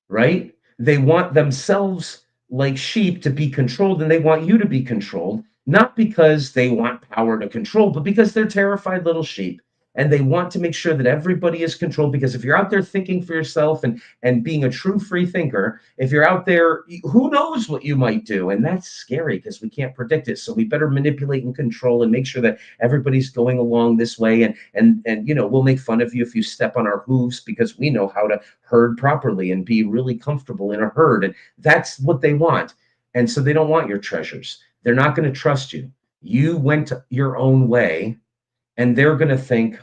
right? They want themselves like sheep to be controlled, and they want you to be controlled, not because they want power to control, but because they're terrified little sheep. And they want to make sure that everybody is controlled, because if you're out there thinking for yourself and being a true free thinker, if you're out there, who knows what you might do? And that's scary because we can't predict it. So we better manipulate and control and make sure that everybody's going along this way. And we'll make fun of you if you step on our hooves, because we know how to herd properly and be really comfortable in a herd. And that's what they want. And so they don't want your treasures. They're not going to trust you. You went your own way, and they're going to think,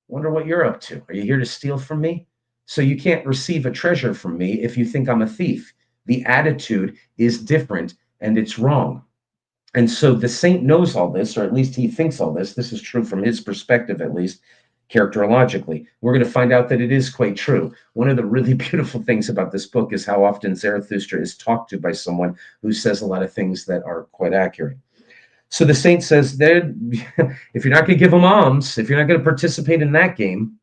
wonder what you're up to. Are you here to steal from me? So you can't receive a treasure from me if you think I'm a thief. The attitude is different, and it's wrong. And so the saint knows all this, or at least he thinks all this. This is true from his perspective, at least characterologically. We're going to find out that it is quite true. One of the really beautiful things about this book is how often Zarathustra is talked to by someone who says a lot of things that are quite accurate. So the saint says that if you're not going to give them alms, if you're not going to participate in that game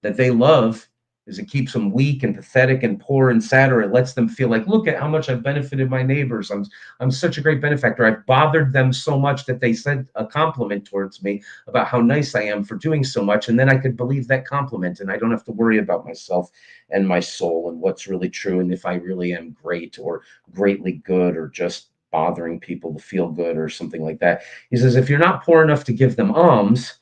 that they love, is it keeps them weak and pathetic and poor and sad, or it lets them feel like, look at how much I've benefited my neighbors. I'm such a great benefactor. I've bothered them so much that they said a compliment towards me about how nice I am for doing so much. And then I could believe that compliment, and I don't have to worry about myself and my soul and what's really true, and if I really am great or greatly good or just bothering people to feel good or something like that. He says, if you're not poor enough to give them alms,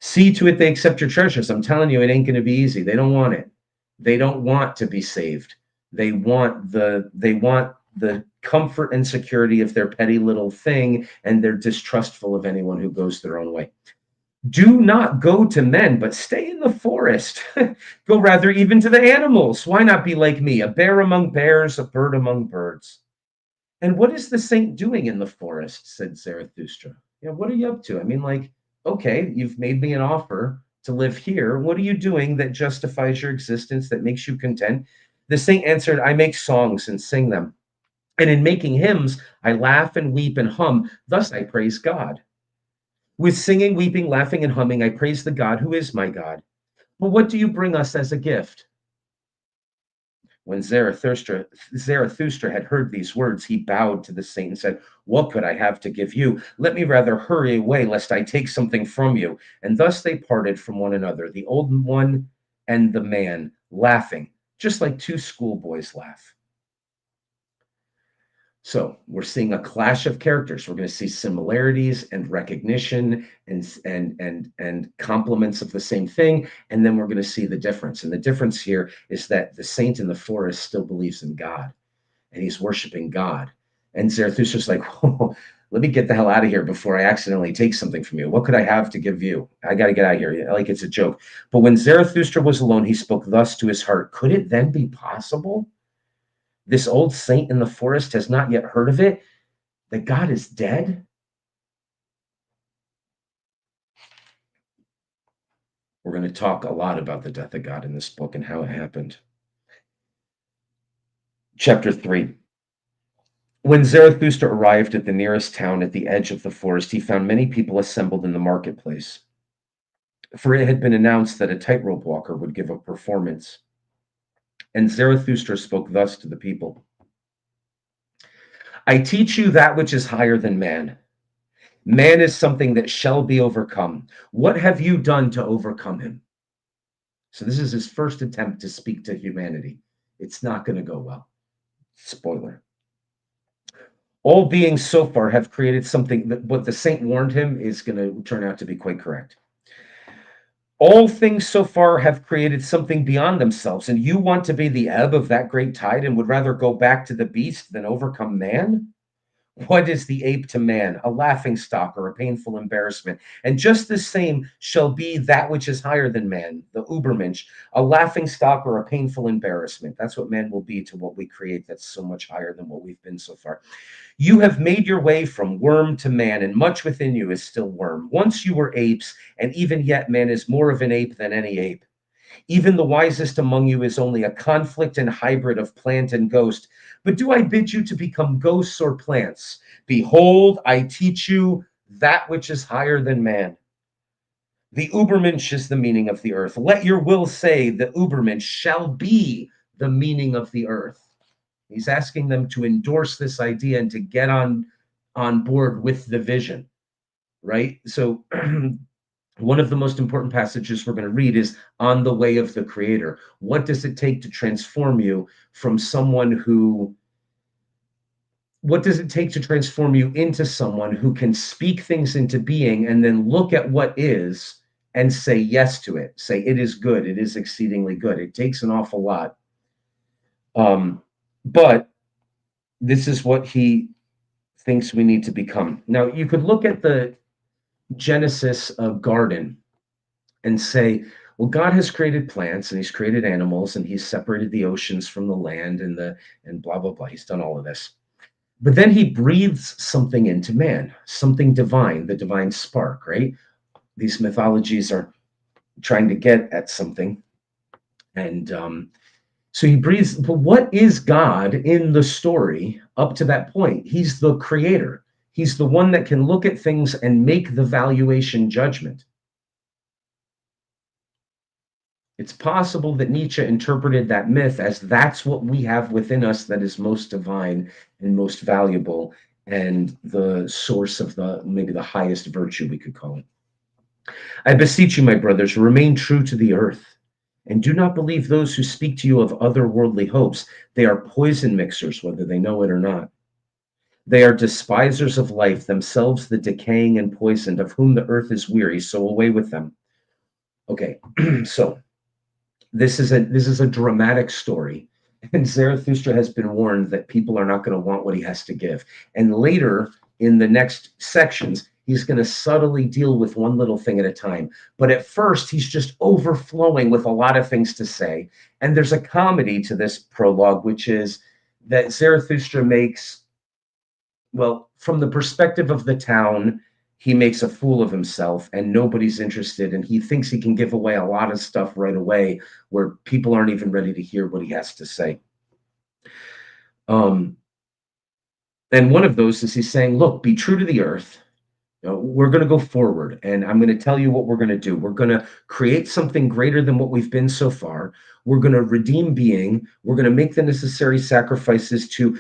see to it they accept your treasures. I'm telling you, it ain't going to be easy. They don't want it. They don't want to be saved. They want the comfort and security of their petty little thing, and they're distrustful of anyone who goes their own way. Do not go to men, but stay in the forest. Go rather even to the animals. Why not be like me, a bear among bears, a bird among birds? And what is the saint doing in the forest? Said Zarathustra. What are you up to? I mean, like, okay, you've made me an offer to live here. What are you doing that justifies your existence, that makes you content? The saint answered, I make songs and sing them. And in making hymns, I laugh and weep and hum. Thus I praise God. With singing, weeping, laughing, and humming, I praise the God who is my God. But what do you bring us as a gift? When Zarathustra had heard these words, he bowed to the saint and said, what could I have to give you? Let me rather hurry away, lest I take something from you. And thus they parted from one another, the old one and the man, laughing, just like two schoolboys laugh. So we're seeing a clash of characters. We're going to see similarities and recognition and compliments of the same thing, and then we're going to see the difference. And the difference here is that the saint in the forest still believes in God, and he's worshiping God. And Zarathustra's like, oh, let me get the hell out of here before I accidentally take something from you. What could I have to give you? I got to get out of here. Like it's a joke. But when Zarathustra was alone, he spoke thus to his heart. Could it then be possible? This old saint in the forest has not yet heard of it, that God is dead? We're going to talk a lot about the death of God in this book and how it happened. Chapter 3. When Zarathustra arrived at the nearest town at the edge of the forest, he found many people assembled in the marketplace, for it had been announced that a tightrope walker would give a performance. And Zarathustra spoke thus to the people. I teach you that which is higher than man. Man is something that shall be overcome. What have you done to overcome him? So this is his first attempt to speak to humanity. It's not going to go well. Spoiler. All beings so far have created something that what the saint warned him is going to turn out to be quite correct. All things so far have created something beyond themselves, and you want to be the ebb of that great tide and would rather go back to the beast than overcome man? What is the ape to man? A laughing stock or a painful embarrassment. And just the same shall be that which is higher than man, the Ubermensch, a laughing stock or a painful embarrassment. That's what man will be to what we create that's so much higher than what we've been so far. You have made your way from worm to man, and much within you is still worm. Once you were apes, and even yet man is more of an ape than any ape. Even the wisest among you is only a conflict and hybrid of plant and ghost. But do I bid you to become ghosts or plants? Behold, I teach you that which is higher than man. The Übermensch is the meaning of the earth. Let your will say the Übermensch shall be the meaning of the earth. He's asking them to endorse this idea and to get on board with the vision, right? So one of the most important passages we're going to read is on the way of the creator. What does it take to transform you from someone who what does it take to transform you into someone who can speak things into being and then look at what is and say yes to it, say it is good, it is exceedingly good. It takes an awful lot, but this is what he thinks we need to become. Now you could look at the genesis of garden and say, well, God has created plants and he's created animals and he's separated the oceans from the land and blah blah blah. He's done all of this. But then he breathes something into man, something divine, the divine spark, right? These mythologies are trying to get at something. And so he breathes, but what is God in the story up to that point? He's the creator. He's the one that can look at things and make the valuation judgment. It's possible that Nietzsche interpreted that myth as that's what we have within us that is most divine and most valuable and the source of the maybe the highest virtue we could call it. I beseech you, my brothers, remain true to the earth and do not believe those who speak to you of otherworldly hopes. They are poison mixers, whether they know it or not. They are despisers of life, themselves the decaying and poisoned, of whom the earth is weary, so away with them. Okay, so this is a dramatic story, and Zarathustra has been warned that people are not going to want what he has to give. And later in the next sections, he's going to subtly deal with one little thing at a time. But at first, he's just overflowing with a lot of things to say. And there's a comedy to this prologue, which is that Zarathustra makes, well, from the perspective of the town, he makes a fool of himself and nobody's interested. And he thinks he can give away a lot of stuff right away where people aren't even ready to hear what he has to say. And one of those is he's saying, look, be true to the earth. We're going to go forward and I'm going to tell you what we're going to do. We're going to create something greater than what we've been so far. We're going to redeem being. We're going to make the necessary sacrifices to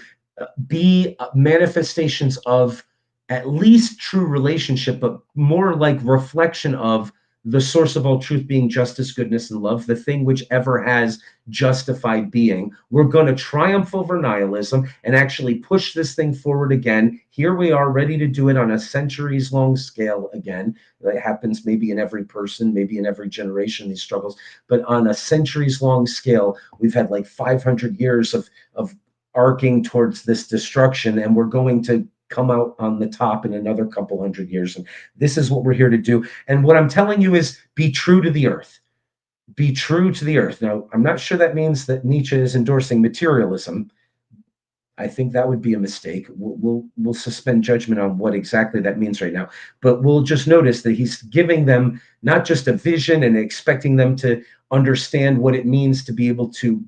be manifestations of at least true relationship, but more like reflection of the source of all truth being justice, goodness, and love, the thing which ever has justified being. We're going to triumph over nihilism and actually push this thing forward again. Here we are, ready to do it on a centuries-long scale again. That happens maybe in every person, maybe in every generation, these struggles, but on a centuries-long scale, we've had like 500 years of arcing towards this destruction, and we're going to come out on the top in another couple hundred years. And this is what we're here to do. And what I'm telling you is be true to the earth. Be true to the earth. Now, I'm not sure that means that Nietzsche is endorsing materialism. I think that would be a mistake. We'll suspend judgment on what exactly that means right now. But we'll just notice that he's giving them not just a vision and expecting them to understand what it means to be able to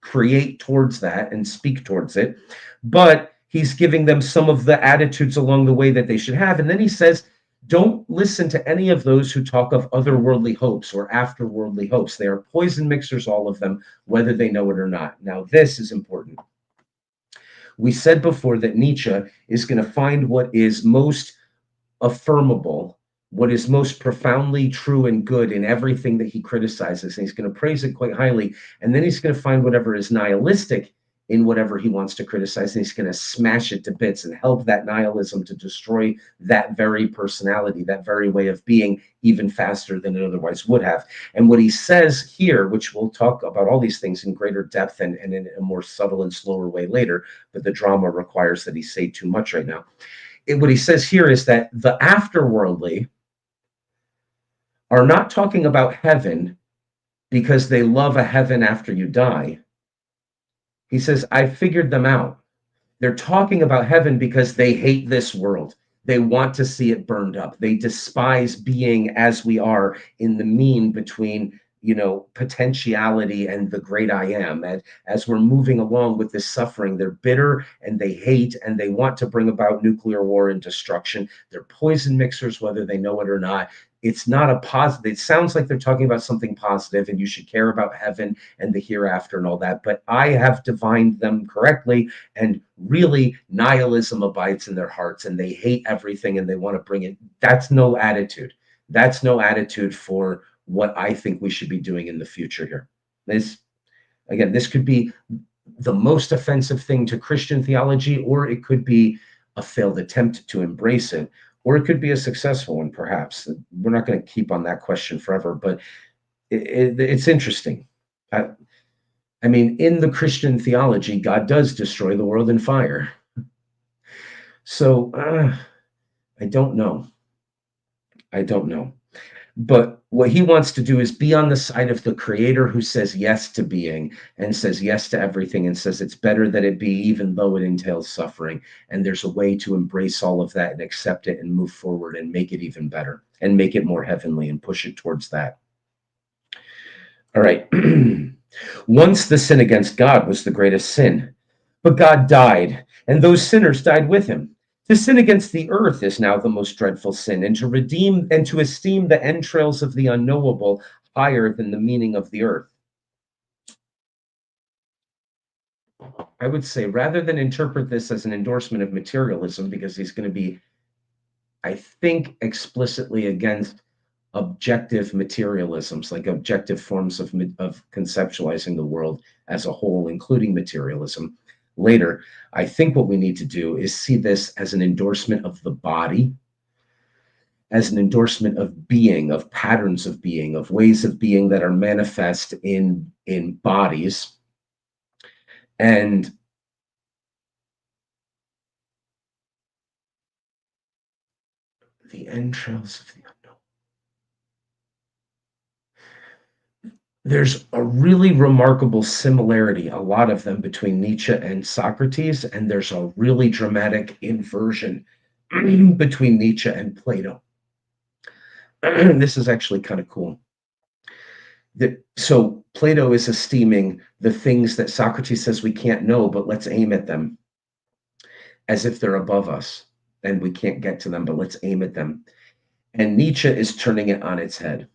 create towards that and speak towards it, but he's giving them some of the attitudes along the way that they should have. And then he says, don't listen to any of those who talk of otherworldly hopes or afterworldly hopes. They are poison mixers, all of them, whether they know it or not. Now, this is important. We said before that Nietzsche is going to find what is most affirmable, what is most profoundly true and good in everything that he criticizes. And he's going to praise it quite highly. And then he's going to find whatever is nihilistic in whatever he wants to criticize. And he's going to smash it to bits and help that nihilism to destroy that very personality, that very way of being, even faster than it otherwise would have. And what he says here, which we'll talk about all these things in greater depth and in a more subtle and slower way later, but the drama requires that he say too much right now. What he says here is that the afterworldly are not talking about heaven because they love a heaven after you die. He says, I figured them out. They're talking about heaven because they hate this world. They want to see it burned up. They despise being as we are in the mean between potentiality and the great I am. As we're moving along with this suffering, they're bitter and they hate and they want to bring about nuclear war and destruction. They're poison mixers, whether they know it or not. It's not a positive. It sounds like they're talking about something positive, and you should care about heaven and the hereafter and all that. But I have divined them correctly, and really, nihilism abides in their hearts, and they hate everything, and they want to bring it. That's no attitude. That's no attitude for what I think we should be doing in the future here. This could be the most offensive thing to Christian theology, or it could be a failed attempt to embrace it, or it could be a successful one, perhaps. We're not going to keep on that question forever, but it's interesting. I mean, in the Christian theology, God does destroy the world in fire. So I don't know. I don't know. But what he wants to do is be on the side of the creator who says yes to being and says yes to everything and says it's better that it be, even though it entails suffering. And there's a way to embrace all of that and accept it and move forward and make it even better and make it more heavenly and push it towards that. All right. Once the sin against God was the greatest sin, but God died, and those sinners died with him. To sin against the earth is now the most dreadful sin, and to redeem and to esteem the entrails of the unknowable higher than the meaning of the earth. I would say, rather than interpret this as an endorsement of materialism, because he's going to be, I think, explicitly against objective materialisms, like objective forms of conceptualizing the world as a whole, including materialism. Later, I think what we need to do is see this as an endorsement of the body, as an endorsement of being, of patterns of being, of ways of being that are manifest in bodies. And the entrails of the unknown. There's a really remarkable similarity, a lot of them, between Nietzsche and Socrates, and there's a really dramatic inversion between Nietzsche and Plato. This is actually kind of cool. So Plato is esteeming the things that Socrates says we can't know, but let's aim at them as if they're above us and we can't get to them, but let's aim at them. And Nietzsche is turning it on its head.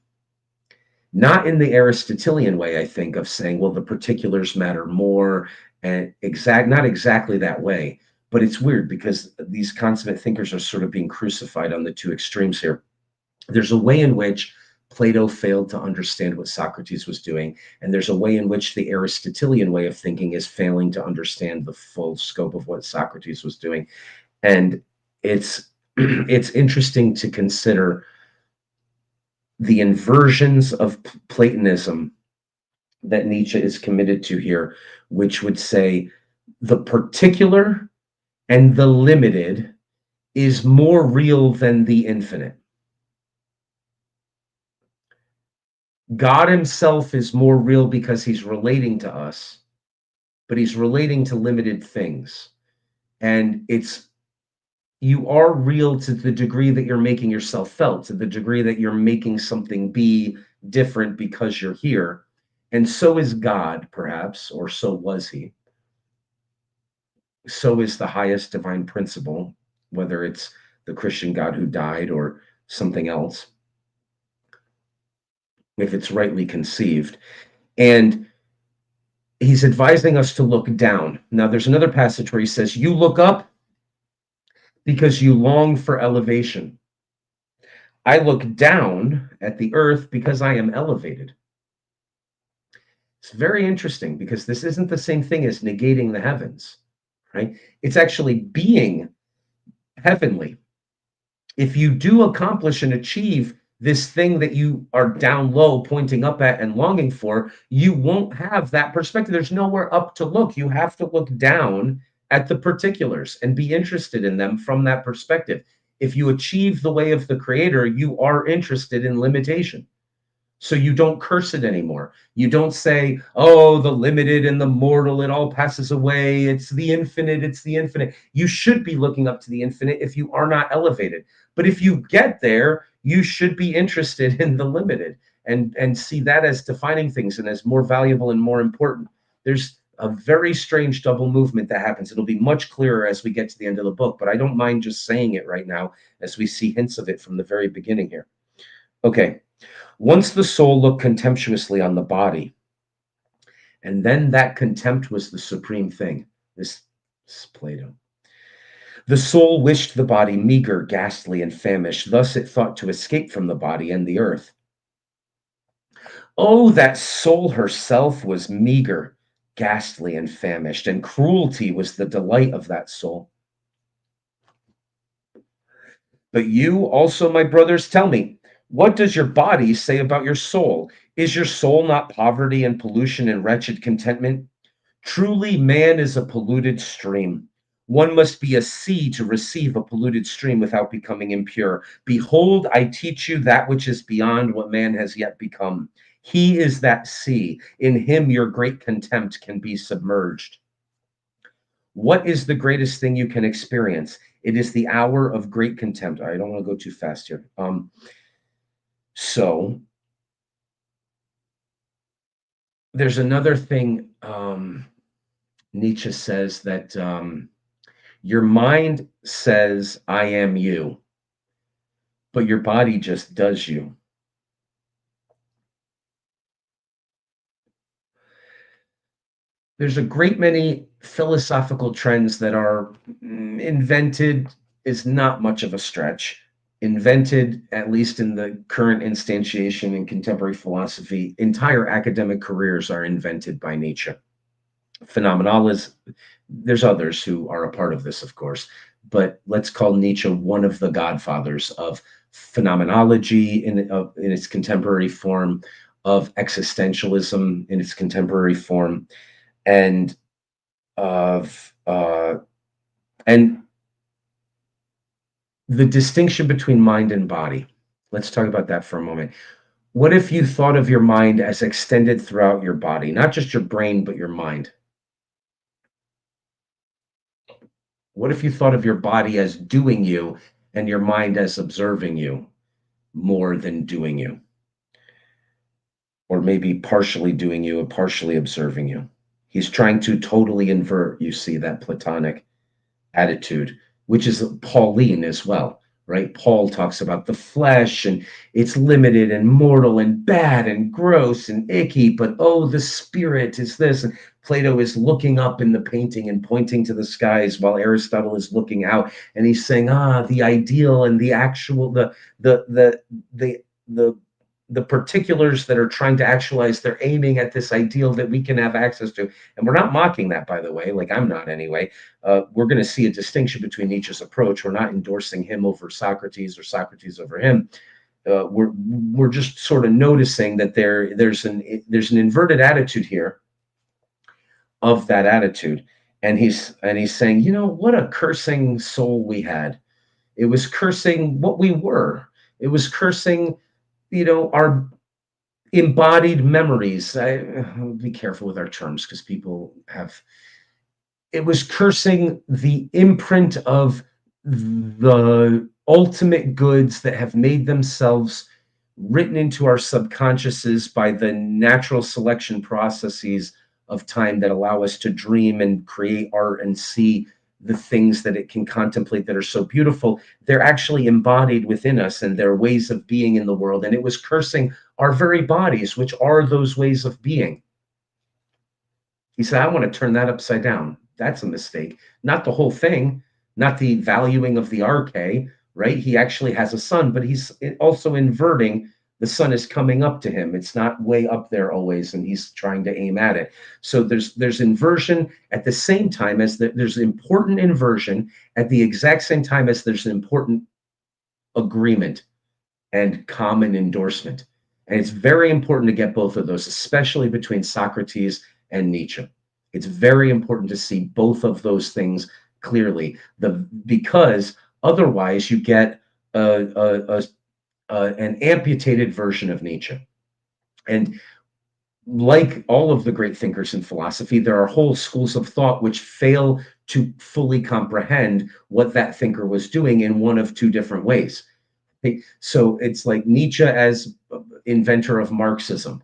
Not in the Aristotelian way, I think, of saying, well, the particulars matter more, and not exactly that way. But it's weird because these consummate thinkers are sort of being crucified on the two extremes here. There's a way in which Plato failed to understand what Socrates was doing, and there's a way in which the Aristotelian way of thinking is failing to understand the full scope of what Socrates was doing. And it's interesting to consider the inversions of Platonism that Nietzsche is committed to here, which would say the particular and the limited is more real than the infinite. God himself is more real because he's relating to us, but he's relating to limited things. And you are real to the degree that you're making yourself felt, to the degree that you're making something be different because you're here. And so is God, perhaps, or so was he. So is the highest divine principle, whether it's the Christian God who died or something else, if it's rightly conceived. And he's advising us to look down. Now, there's another passage where he says, you look up because you long for elevation. I look down at the earth because I am elevated. It's very interesting because this isn't the same thing as negating the heavens, right? It's actually being heavenly. If you do accomplish and achieve this thing that you are down low, pointing up at and longing for, you won't have that perspective. There's nowhere up to look. You have to look down at the particulars and be interested in them from that perspective. If you achieve the way of the creator, you are interested in limitation. So you don't curse it anymore. You don't say, oh, the limited and the mortal, it all passes away. It's the infinite. It's the infinite. You should be looking up to the infinite if you are not elevated. But if you get there, you should be interested in the limited. and see that as defining things and as more valuable and more important. There's a very strange double movement that happens. It'll be much clearer as we get to the end of the book, but I don't mind just saying it right now as we see hints of it from the very beginning here. Okay. Once the soul looked contemptuously on the body, and then that contempt was the supreme thing. This is Plato. The soul wished the body meager, ghastly, and famished. Thus it thought to escape from the body and the earth. Oh, that soul herself was meager, ghastly, and famished, and cruelty was the delight of that soul. But you also, my brothers, tell me, what does your body say about your soul? Is your soul not poverty and pollution and wretched contentment? Truly, man is a polluted stream. One must be a sea to receive a polluted stream without becoming impure. Behold, I teach you that which is beyond what man has yet become. He is that sea. In him, your great contempt can be submerged. What is the greatest thing you can experience? It is the hour of great contempt. I don't want to go too fast here. So there's another thing. Nietzsche says that your mind says, I am you, but your body just does you. There's a great many philosophical trends that are invented, is not much of a stretch. Invented, at least in the current instantiation in contemporary philosophy, entire academic careers are invented by Nietzsche. Phenomenalism, there's others who are a part of this, of course, but let's call Nietzsche one of the godfathers of phenomenology in its contemporary form, of existentialism in its contemporary form, and of and the distinction between mind and body. Let's talk about that for a moment. What if you thought of your mind as extended throughout your body, not just your brain, but your mind? What if you thought of your body as doing you and your mind as observing you more than doing you? Or maybe partially doing you and partially observing you. He's trying to totally invert, you see, that Platonic attitude, which is Pauline as well, right? Paul talks about the flesh and it's limited and mortal and bad and gross and icky, but oh, the spirit is this. And Plato is looking up in the painting and pointing to the skies while Aristotle is looking out, and he's saying, the ideal and the actual, the particulars that are trying to actualize, they're aiming at this ideal that we can have access to. And we're not mocking that, by the way, like I'm not anyway. We're going to see a distinction between Nietzsche's approach. We're not endorsing him over Socrates or Socrates over him. We're just sort of noticing that there's an inverted attitude here of that attitude. And he's saying, what a cursing soul we had. It was cursing what we were. It was cursing our embodied memories. I'll be careful with our terms because people have. It was cursing the imprint of the ultimate goods that have made themselves written into our subconsciouses by the natural selection processes of time that allow us to dream and create art and see the things that it can contemplate that are so beautiful. They're actually embodied within us and they're ways of being in the world. And it was cursing our very bodies, which are those ways of being. He said, I want to turn that upside down. That's a mistake. Not the whole thing, not the valuing of the arche, right? He actually has a sun, but he's also inverting. The sun is coming up to him. It's not way up there always, and he's trying to aim at it. So there's inversion at the same time as there's important inversion at the exact same time as there's an important agreement and common endorsement. And it's very important to get both of those, especially between Socrates and Nietzsche. It's very important to see both of those things clearly, because otherwise you get an amputated version of Nietzsche. And like all of the great thinkers in philosophy, there are whole schools of thought which fail to fully comprehend what that thinker was doing in one of two different ways. Okay, so it's like Nietzsche as inventor of Marxism,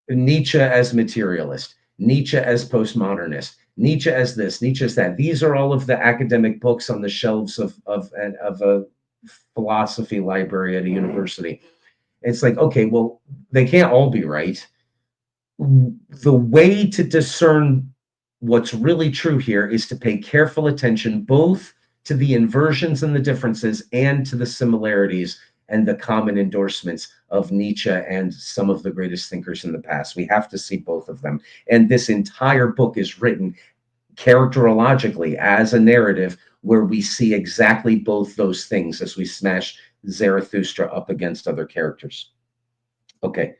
Nietzsche as materialist, Nietzsche as postmodernist, Nietzsche as this, Nietzsche as that. These are all of the academic books on the shelves of a philosophy library at a university. It's like, okay, well, they can't all be right. The way to discern what's really true here is to pay careful attention both to the inversions and the differences and to the similarities and the common endorsements of Nietzsche and some of the greatest thinkers in the past. We have to see both of them. And this entire book is written characterologically as a narrative where we see exactly both those things as we smash Zarathustra up against other characters. Okay.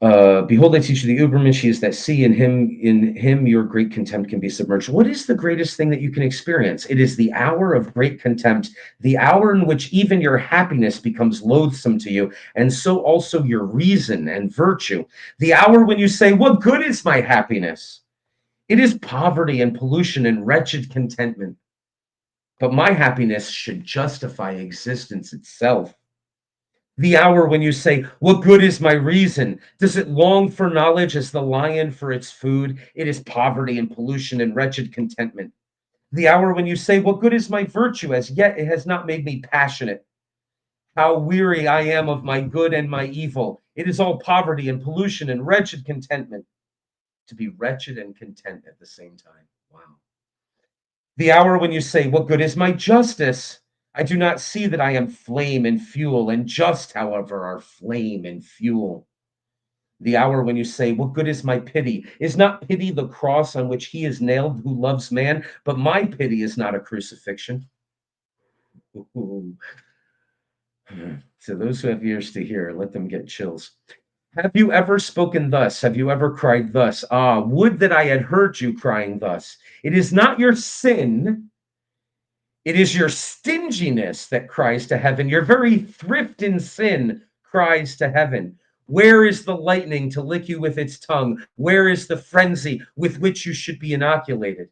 Behold, I teach you the Ubermensch, he is that sea, in him your great contempt can be submerged. What is the greatest thing that you can experience? It is the hour of great contempt, the hour in which even your happiness becomes loathsome to you, and so also your reason and virtue. The hour when you say, what good is my happiness? It is poverty and pollution and wretched contentment. But my happiness should justify existence itself. The hour when you say, what good is my reason? Does it long for knowledge as the lion for its food? It is poverty and pollution and wretched contentment. The hour when you say, what good is my virtue? As yet it has not made me passionate. How weary I am of my good and my evil. It is all poverty and pollution and wretched contentment. To be wretched and content at the same time. Wow. The hour when you say, what good is my justice? I do not see that I am flame and fuel, and just, however, are flame and fuel. The hour when you say, what good is my pity? Is not pity the cross on which he is nailed who loves man? But my pity is not a crucifixion. Ooh. So those who have ears to hear, let them get chills. Have you ever spoken thus? Have you ever cried thus? Ah, would that I had heard you crying thus. It is not your sin, it is your stinginess that cries to heaven. Your very thrift in sin cries to heaven. Where is the lightning to lick you with its tongue? Where is the frenzy with which you should be inoculated?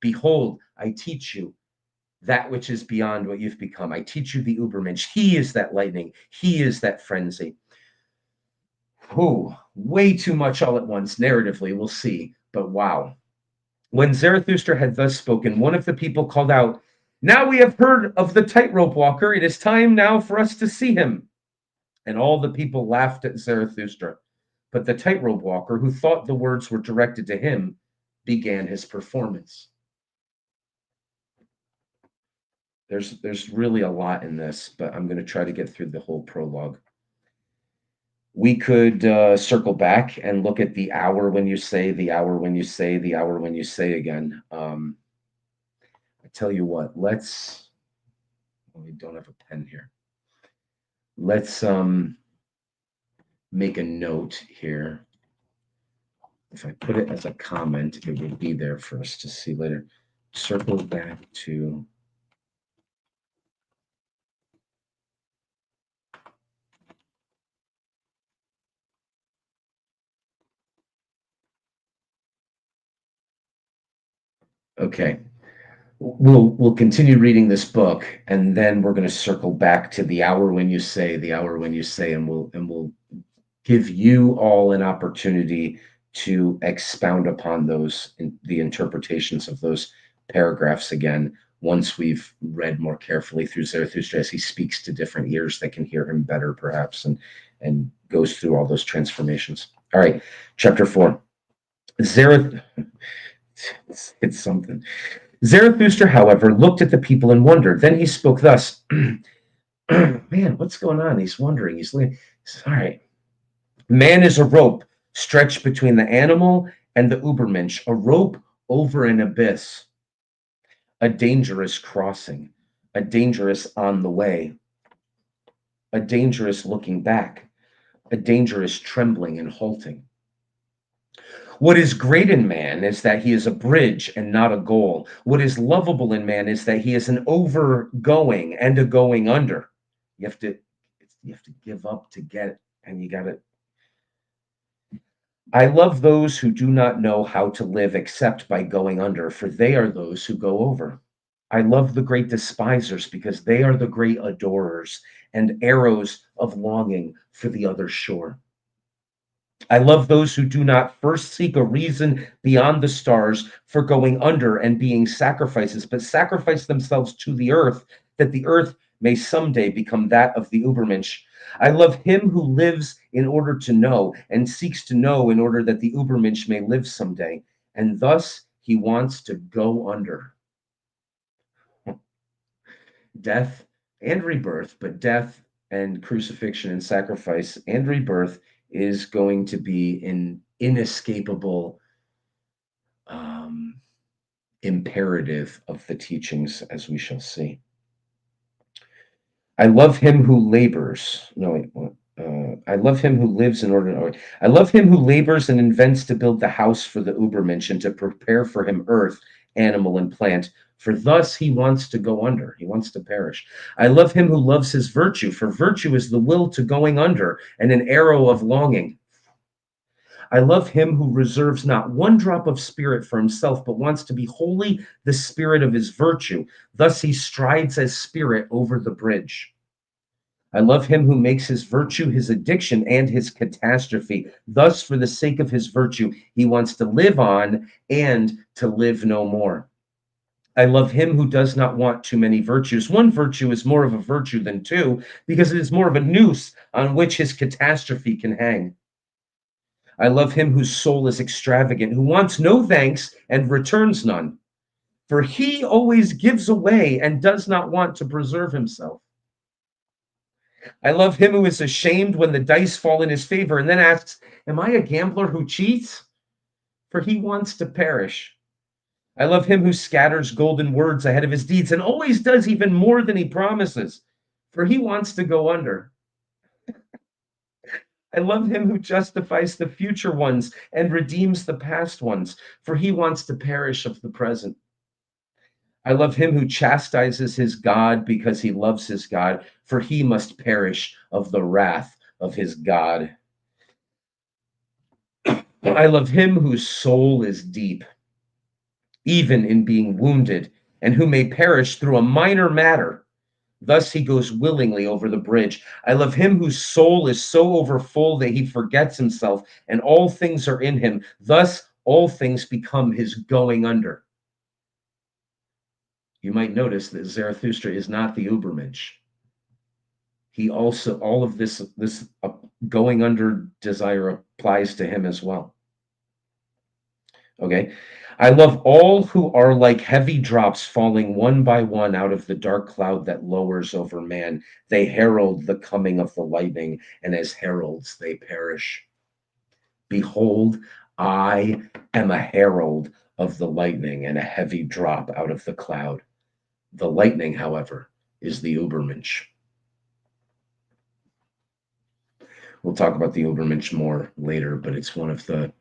Behold, I teach you that which is beyond what you've become. I teach you the Ubermensch. He is that lightning. He is that frenzy. Way too much all at once, narratively, we'll see. But wow. When Zarathustra had thus spoken, one of the people called out, now we have heard of the tightrope walker. It is time now for us to see him. And all the people laughed at Zarathustra. But the tightrope walker, who thought the words were directed to him, began his performance. There's really a lot in this, but I'm going to try to get through the whole prologue. We could circle back and look at the hour when you say, the hour when you say, the hour when you say again. I tell you what, we don't have a pen here. Let's make a note here. If I put it as a comment, it will be there for us to see later. Circle back to okay. We'll continue reading this book, and then we're going to circle back to the hour when you say, the hour when you say, and we'll give you all an opportunity to expound upon the interpretations of those paragraphs again once we've read more carefully through Zarathustra as he speaks to different ears that can hear him better, perhaps, and goes through all those transformations. All right, chapter 4. It's something. Zarathustra, however, looked at the people and wondered. Then he spoke thus. Man, what's going on? He's wondering. He's all right. Man is a rope stretched between the animal and the Ubermensch, a rope over an abyss, a dangerous crossing, a dangerous on the way, a dangerous looking back, a dangerous trembling and halting. What is great in man is that he is a bridge and not a goal. What is lovable in man is that he is an overgoing and a going under. You have to give up to get it, and you got to. I love those who do not know how to live except by going under, for they are those who go over. I love the great despisers because they are the great adorers and arrows of longing for the other shore. I love those who do not first seek a reason beyond the stars for going under and being sacrifices, but sacrifice themselves to the earth that the earth may someday become that of the Ubermensch. I love him who lives in order to know and seeks to know in order that the Ubermensch may live someday. And thus he wants to go under death and rebirth, but death and crucifixion and sacrifice and rebirth is going to be an inescapable um, imperative of the teachings, as we shall see. I love him who labors. No, wait, what? I love him who lives in order. Oh, I love him who labors and invents to build the house for the Ubermensch and to prepare for him earth, animal, and plant. For thus he wants to go under. He wants to perish. I love him who loves his virtue, for virtue is the will to going under and an arrow of longing. I love him who reserves not one drop of spirit for himself, but wants to be wholly the spirit of his virtue. Thus he strides as spirit over the bridge. I love him who makes his virtue his addiction and his catastrophe. Thus, for the sake of his virtue, he wants to live on and to live no more. I love him who does not want too many virtues. One virtue is more of a virtue than two because it is more of a noose on which his catastrophe can hang. I love him whose soul is extravagant, who wants no thanks and returns none. For he always gives away and does not want to preserve himself. I love him who is ashamed when the dice fall in his favor and then asks, am I a gambler who cheats? For he wants to perish. I love him who scatters golden words ahead of his deeds and always does even more than he promises, for he wants to go under. I love him who justifies the future ones and redeems the past ones, for he wants to perish of the present. I love him who chastises his God because he loves his God, for he must perish of the wrath of his God. I love him whose soul is deep, even in being wounded, and who may perish through a minor matter. Thus he goes willingly over the bridge. I love him whose soul is so overfull that he forgets himself, and all things are in him. Thus all things become his going under. You might notice that Zarathustra is not the Ubermensch. He also, all of this going under desire applies to him as well. Okay. I love all who are like heavy drops falling one by one out of the dark cloud that lowers over man. They herald the coming of the lightning, and as heralds they perish. Behold, I am a herald of the lightning and a heavy drop out of the cloud. The lightning, however, is the Ubermensch. We'll talk about the Ubermensch more later, but it's one of the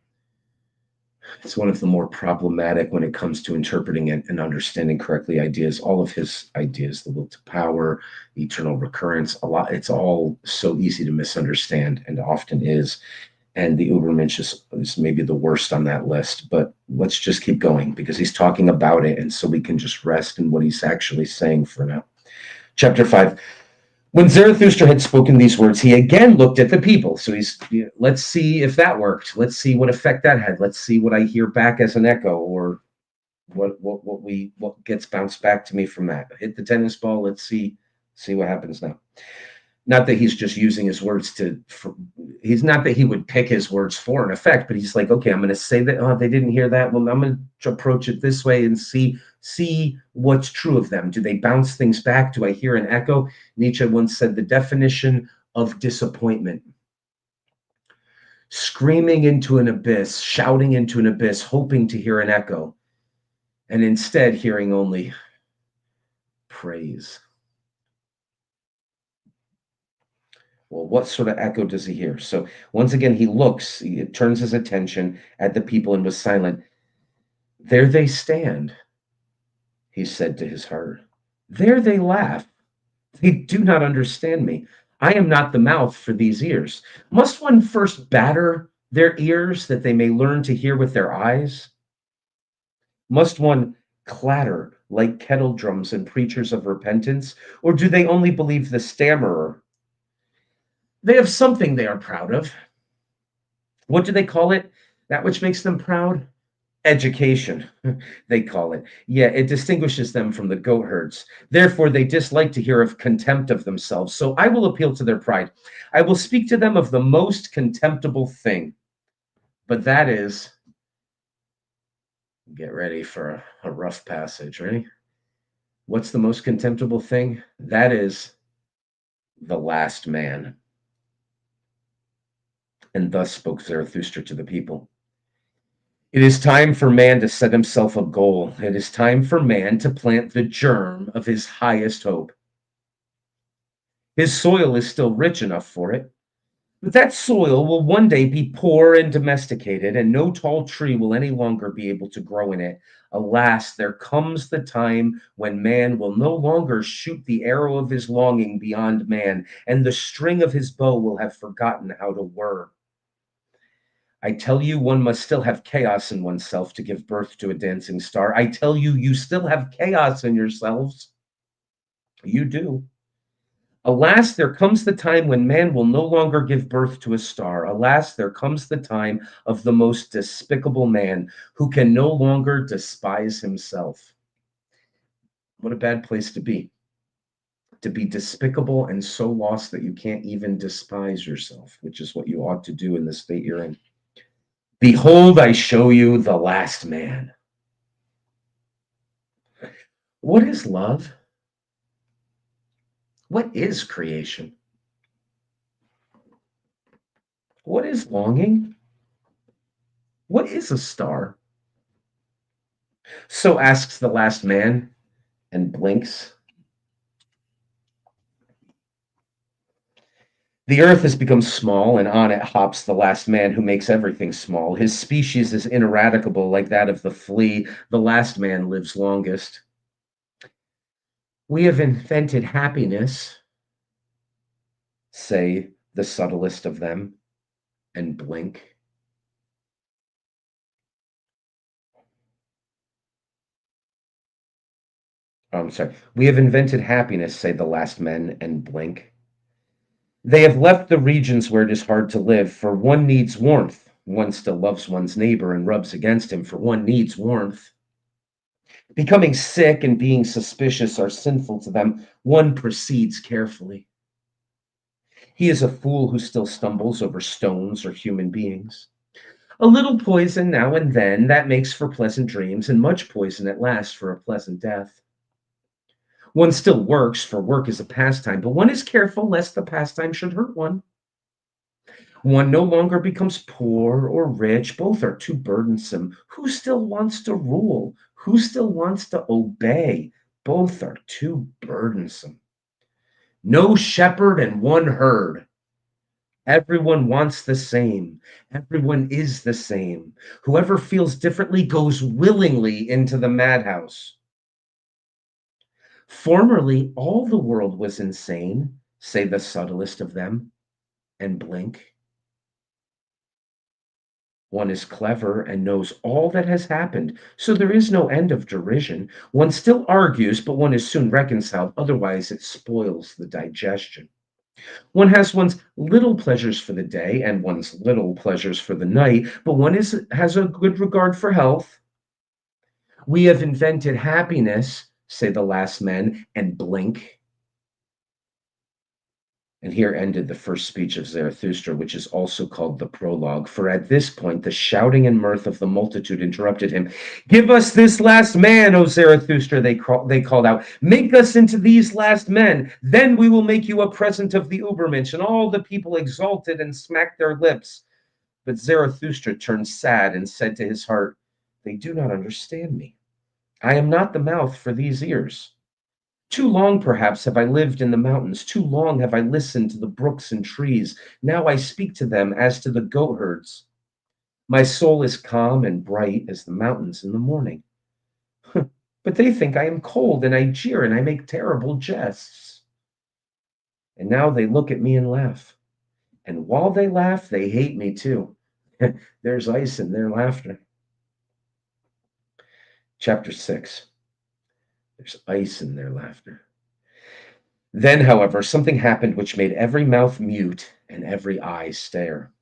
more problematic when it comes to interpreting and understanding correctly ideas. All of his ideas, the will to power, eternal recurrence, it's all so easy to misunderstand and often is. And the Ubermensch is maybe the worst on that list, but let's just keep going because he's talking about it. And so we can just rest in what he's actually saying for now. Chapter 5. When Zarathustra had spoken these words, he again looked at the people. So let's see if that worked. Let's see what effect that had. Let's see what I hear back as an echo, or what gets bounced back to me from that. Hit the tennis ball. Let's see what happens now. Not that he's just using his words he's not that he would pick his words for an effect, but he's like, okay, I'm going to say that. Oh, they didn't hear that. Well, I'm going to approach it this way and see what's true of them. Do they bounce things back? Do I hear an echo? Nietzsche once said the definition of disappointment: screaming into an abyss, shouting into an abyss, hoping to hear an echo, and instead hearing only praise. Well, what sort of echo does he hear? So once again, he turns his attention at the people and was silent. There they stand, he said to his heart. There they laugh. They do not understand me. I am not the mouth for these ears. Must one first batter their ears that they may learn to hear with their eyes? Must one clatter like kettle drums and preachers of repentance? Or do they only believe the stammerer? They have something they are proud of. What do they call it? That which makes them proud? Education, they call it. Yeah, it distinguishes them from the goat herds. Therefore, they dislike to hear of contempt of themselves. So I will appeal to their pride. I will speak to them of the most contemptible thing, but that is, get ready for a rough passage. Ready? What's the most contemptible thing? That is the last man. And thus spoke Zarathustra to the people. It is time for man to set himself a goal. It is time for man to plant the germ of his highest hope. His soil is still rich enough for it, but that soil will one day be poor and domesticated, and no tall tree will any longer be able to grow in it. Alas, there comes the time when man will no longer shoot the arrow of his longing beyond man, and the string of his bow will have forgotten how to whir. I tell you, one must still have chaos in oneself to give birth to a dancing star. I tell you, you still have chaos in yourselves. You do. Alas, there comes the time when man will no longer give birth to a star. Alas, there comes the time of the most despicable man who can no longer despise himself. What a bad place to be. To be despicable and so lost that you can't even despise yourself, which is what you ought to do in the state you're in. Behold, I show you the last man. What is love? What is creation? What is longing? What is a star? So asks the last man and blinks. The earth has become small, and on it hops the last man who makes everything small. His species is ineradicable, like that of the flea. The last man lives longest. We have invented happiness, say the subtlest of them, and blink. Oh, I'm sorry. We have invented happiness, say the last men, and blink. They have left the regions where it is hard to live, for one needs warmth. One still loves one's neighbor and rubs against him, for one needs warmth. Becoming sick and being suspicious are sinful to them. One proceeds carefully. He is a fool who still stumbles over stones or human beings. A little poison now and then, that makes for pleasant dreams, and much poison at last for a pleasant death. One still works, for work is a pastime, but one is careful lest the pastime should hurt one. One no longer becomes poor or rich. Both are too burdensome. Who still wants to rule? Who still wants to obey? Both are too burdensome. No shepherd and one herd. Everyone wants the same. Everyone is the same. Whoever feels differently goes willingly into the madhouse. Formerly, all the world was insane, say the subtlest of them, and blink. One is clever and knows all that has happened, so there is no end of derision. One still argues, but one is soon reconciled, otherwise it spoils the digestion. One has one's little pleasures for the day and one's little pleasures for the night, but has a good regard for health. We have invented happiness, say the last men, and blink. And here ended the first speech of Zarathustra, which is also called the prologue. For at this point, the shouting and mirth of the multitude interrupted him. Give us this last man, O Zarathustra, they called out. Make us into these last men. Then we will make you a present of the Ubermensch. And all the people exulted and smacked their lips. But Zarathustra turned sad and said to his heart, they do not understand me. I am not the mouth for these ears. Too long, perhaps, have I lived in the mountains. Too long have I listened to the brooks and trees. Now I speak to them as to the goat herds. My soul is calm and bright as the mountains in the morning. But they think I am cold, and I jeer, and I make terrible jests. And now they look at me and laugh. And while they laugh, they hate me too. There's ice in their laughter. Chapter 6. There's ice in their laughter. Then, however, something happened which made every mouth mute and every eye stare.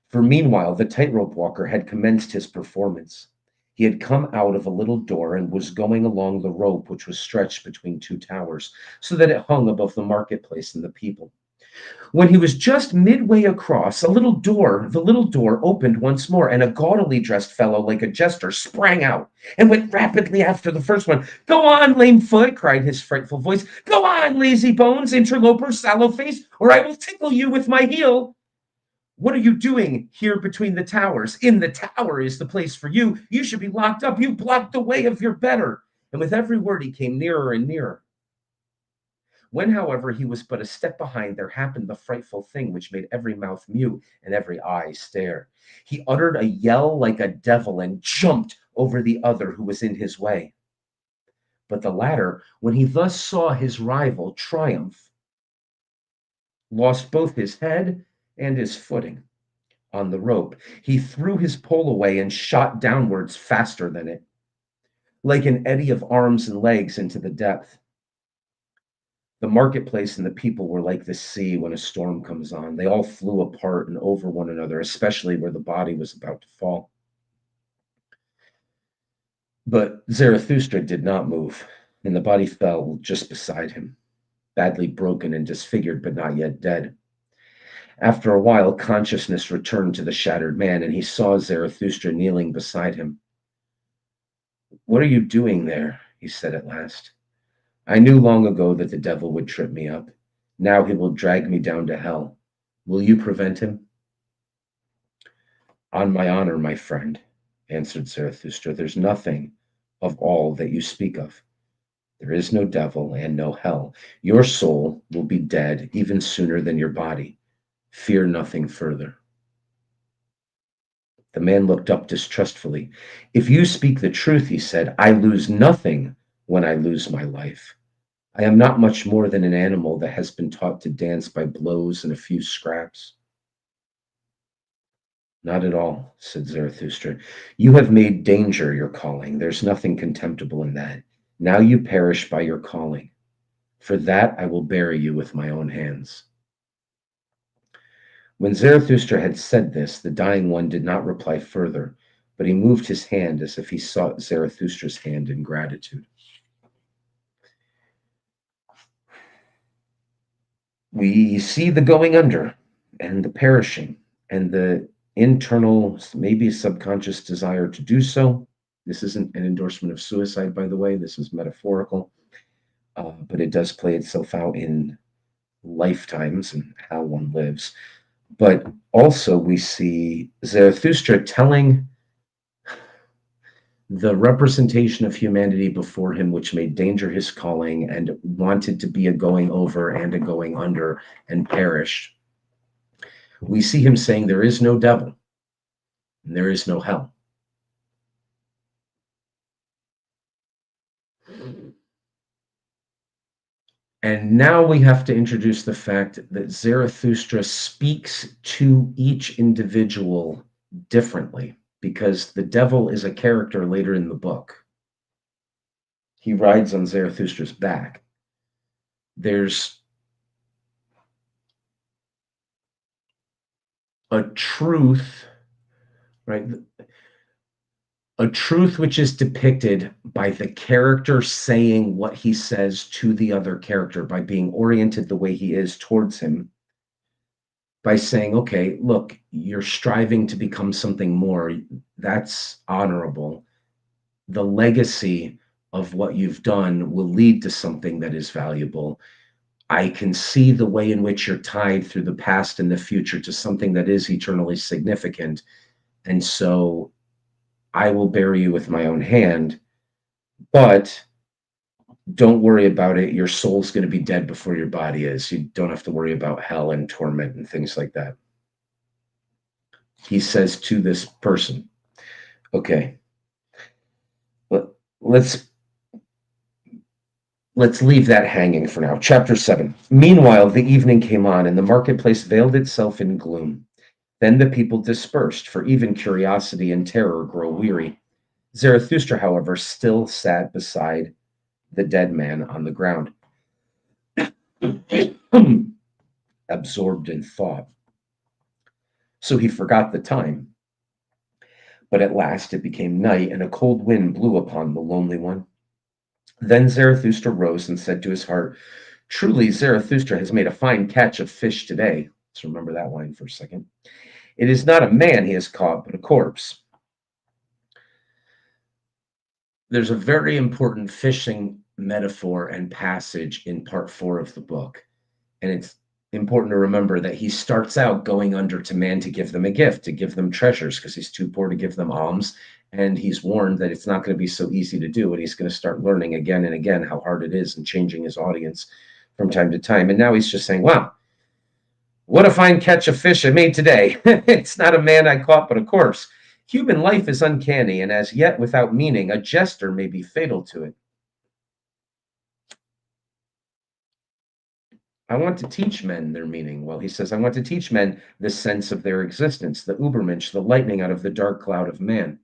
For meanwhile, the tightrope walker had commenced his performance. He had come out of a little door and was going along the rope which was stretched between two towers, so that it hung above the marketplace and the people. When he was just midway across, the little door opened once more, and a gaudily dressed fellow like a jester sprang out and went rapidly after the first one. "Go on, lame foot!" cried his frightful voice. "Go on, lazy bones, interloper, sallow face, or I will tickle you with my heel. What are you doing here between the towers? In the tower is the place for you. You should be locked up. You blocked the way of your better." And with every word he came nearer and nearer. When, however, he was but a step behind, there happened the frightful thing which made every mouth mute and every eye stare. He uttered a yell like a devil and jumped over the other who was in his way. But the latter, when he thus saw his rival triumph, lost both his head and his footing on the rope. He threw his pole away and shot downwards faster than it, like an eddy of arms and legs into the depth. The marketplace and the people were like the sea when a storm comes on. They all flew apart and over one another, especially where the body was about to fall. But Zarathustra did not move, and the body fell just beside him, badly broken and disfigured, but not yet dead. After a while, consciousness returned to the shattered man, and he saw Zarathustra kneeling beside him. "What are you doing there?" he said at last. "I knew long ago that the devil would trip me up. Now he will drag me down to hell. Will you prevent him?" "On my honor, my friend," answered Zarathustra, "there's nothing of all that you speak of. There is no devil and no hell. Your soul will be dead even sooner than your body. Fear nothing further." The man looked up distrustfully. "If you speak the truth," he said, "I lose nothing when I lose my life. I am not much more than an animal that has been taught to dance by blows and a few scraps." "Not at all," said Zarathustra. "You have made danger your calling. There's nothing contemptible in that. Now you perish by your calling. For that I will bury you with my own hands." When Zarathustra had said this, the dying one did not reply further, but he moved his hand as if he sought Zarathustra's hand in gratitude. We see the going under and the perishing and the internal, maybe subconscious desire to do so. This isn't an endorsement of suicide, by the way. This is metaphorical, but it does play itself out in lifetimes and how one lives. But also, we see Zarathustra telling the representation of humanity before him, which made danger his calling and wanted to be a going over and a going under and perished. We see him saying, "There is no devil, and there is no hell." And now we have to introduce the fact that Zarathustra speaks to each individual differently, because the devil is a character later in the book. He rides on Zarathustra's back. There's a truth, right? A truth which is depicted by the character saying what he says to the other character, by being oriented the way he is towards him, by saying, "Okay, look, you're striving to become something more. That's honorable. The legacy of what you've done will lead to something that is valuable. I can see the way in which you're tied through the past and the future to something that is eternally significant. And so I will bury you with my own hand, but don't worry about it. Your soul's going to be dead before your body is. You don't have to worry about hell and torment and things like that." He says to this person. Okay, let's leave that hanging for now. Chapter 7. Meanwhile, the evening came on, and the marketplace veiled itself in gloom. Then the people dispersed, for even curiosity and terror grow weary. Zarathustra, however, still sat beside the dead man on the ground, absorbed in thought. So he forgot the time. But at last it became night, and a cold wind blew upon the lonely one. Then Zarathustra rose and said to his heart, "Truly, Zarathustra has made a fine catch of fish today." Let's remember that line for a second. "It is not a man he has caught, but a corpse." There's a very important fishing metaphor and passage in part 4 of the book. And it's important to remember that he starts out going under to man to give them a gift, to give them treasures, because he's too poor to give them alms. And he's warned that it's not going to be so easy to do. And he's going to start learning again and again how hard it is and changing his audience from time to time. And now he's just saying, wow, what a fine catch of fish I made today. It's not a man I caught, but a corpse. Human life is uncanny, and as yet without meaning, a jester may be fatal to it. I want to teach men their meaning. Well, he says, I want to teach men the sense of their existence, the Ubermensch, the lightning out of the dark cloud of man.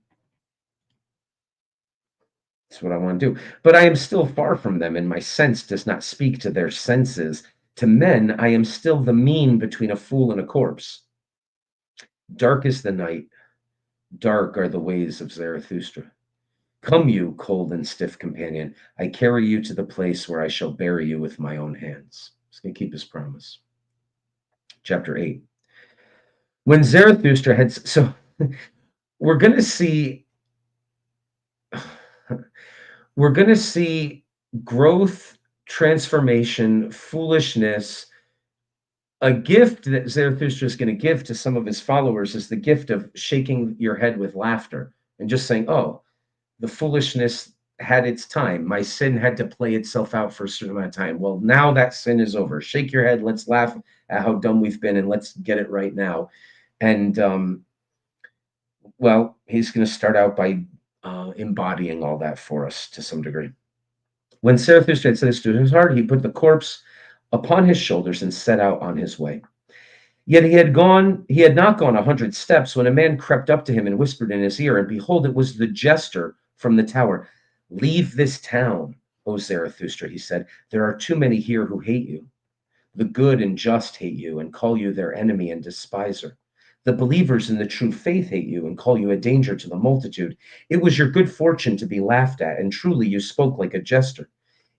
That's what I want to do. But I am still far from them, and my sense does not speak to their senses. To men, I am still the mean between a fool and a corpse. Dark is the night, dark are the ways of Zarathustra. Come, you cold and stiff companion, I carry you to the place where I shall bury you with my own hands. He's going to keep his promise. Chapter 8. When Zarathustra had, so we're going to see, growth, transformation, foolishness. A gift that Zarathustra is going to give to some of his followers is the gift of shaking your head with laughter and just saying, oh, the foolishness had its time. My sin had to play itself out for a certain amount of time. Well, now that sin is over. Shake your head. Let's laugh at how dumb we've been and let's get it right now. And, well, he's going to start out by embodying all that for us to some degree. When Zarathustra had said this to his heart, he put the corpse upon his shoulders and set out on his way. Yet he had not gone 100 steps when a man crept up to him and whispered in his ear, and behold, it was the jester from the tower. "Leave this town, O Zarathustra," he said. "There are too many here who hate you. The good and just hate you and call you their enemy and despiser. The believers in the true faith hate you and call you a danger to the multitude. It was your good fortune to be laughed at, and truly you spoke like a jester.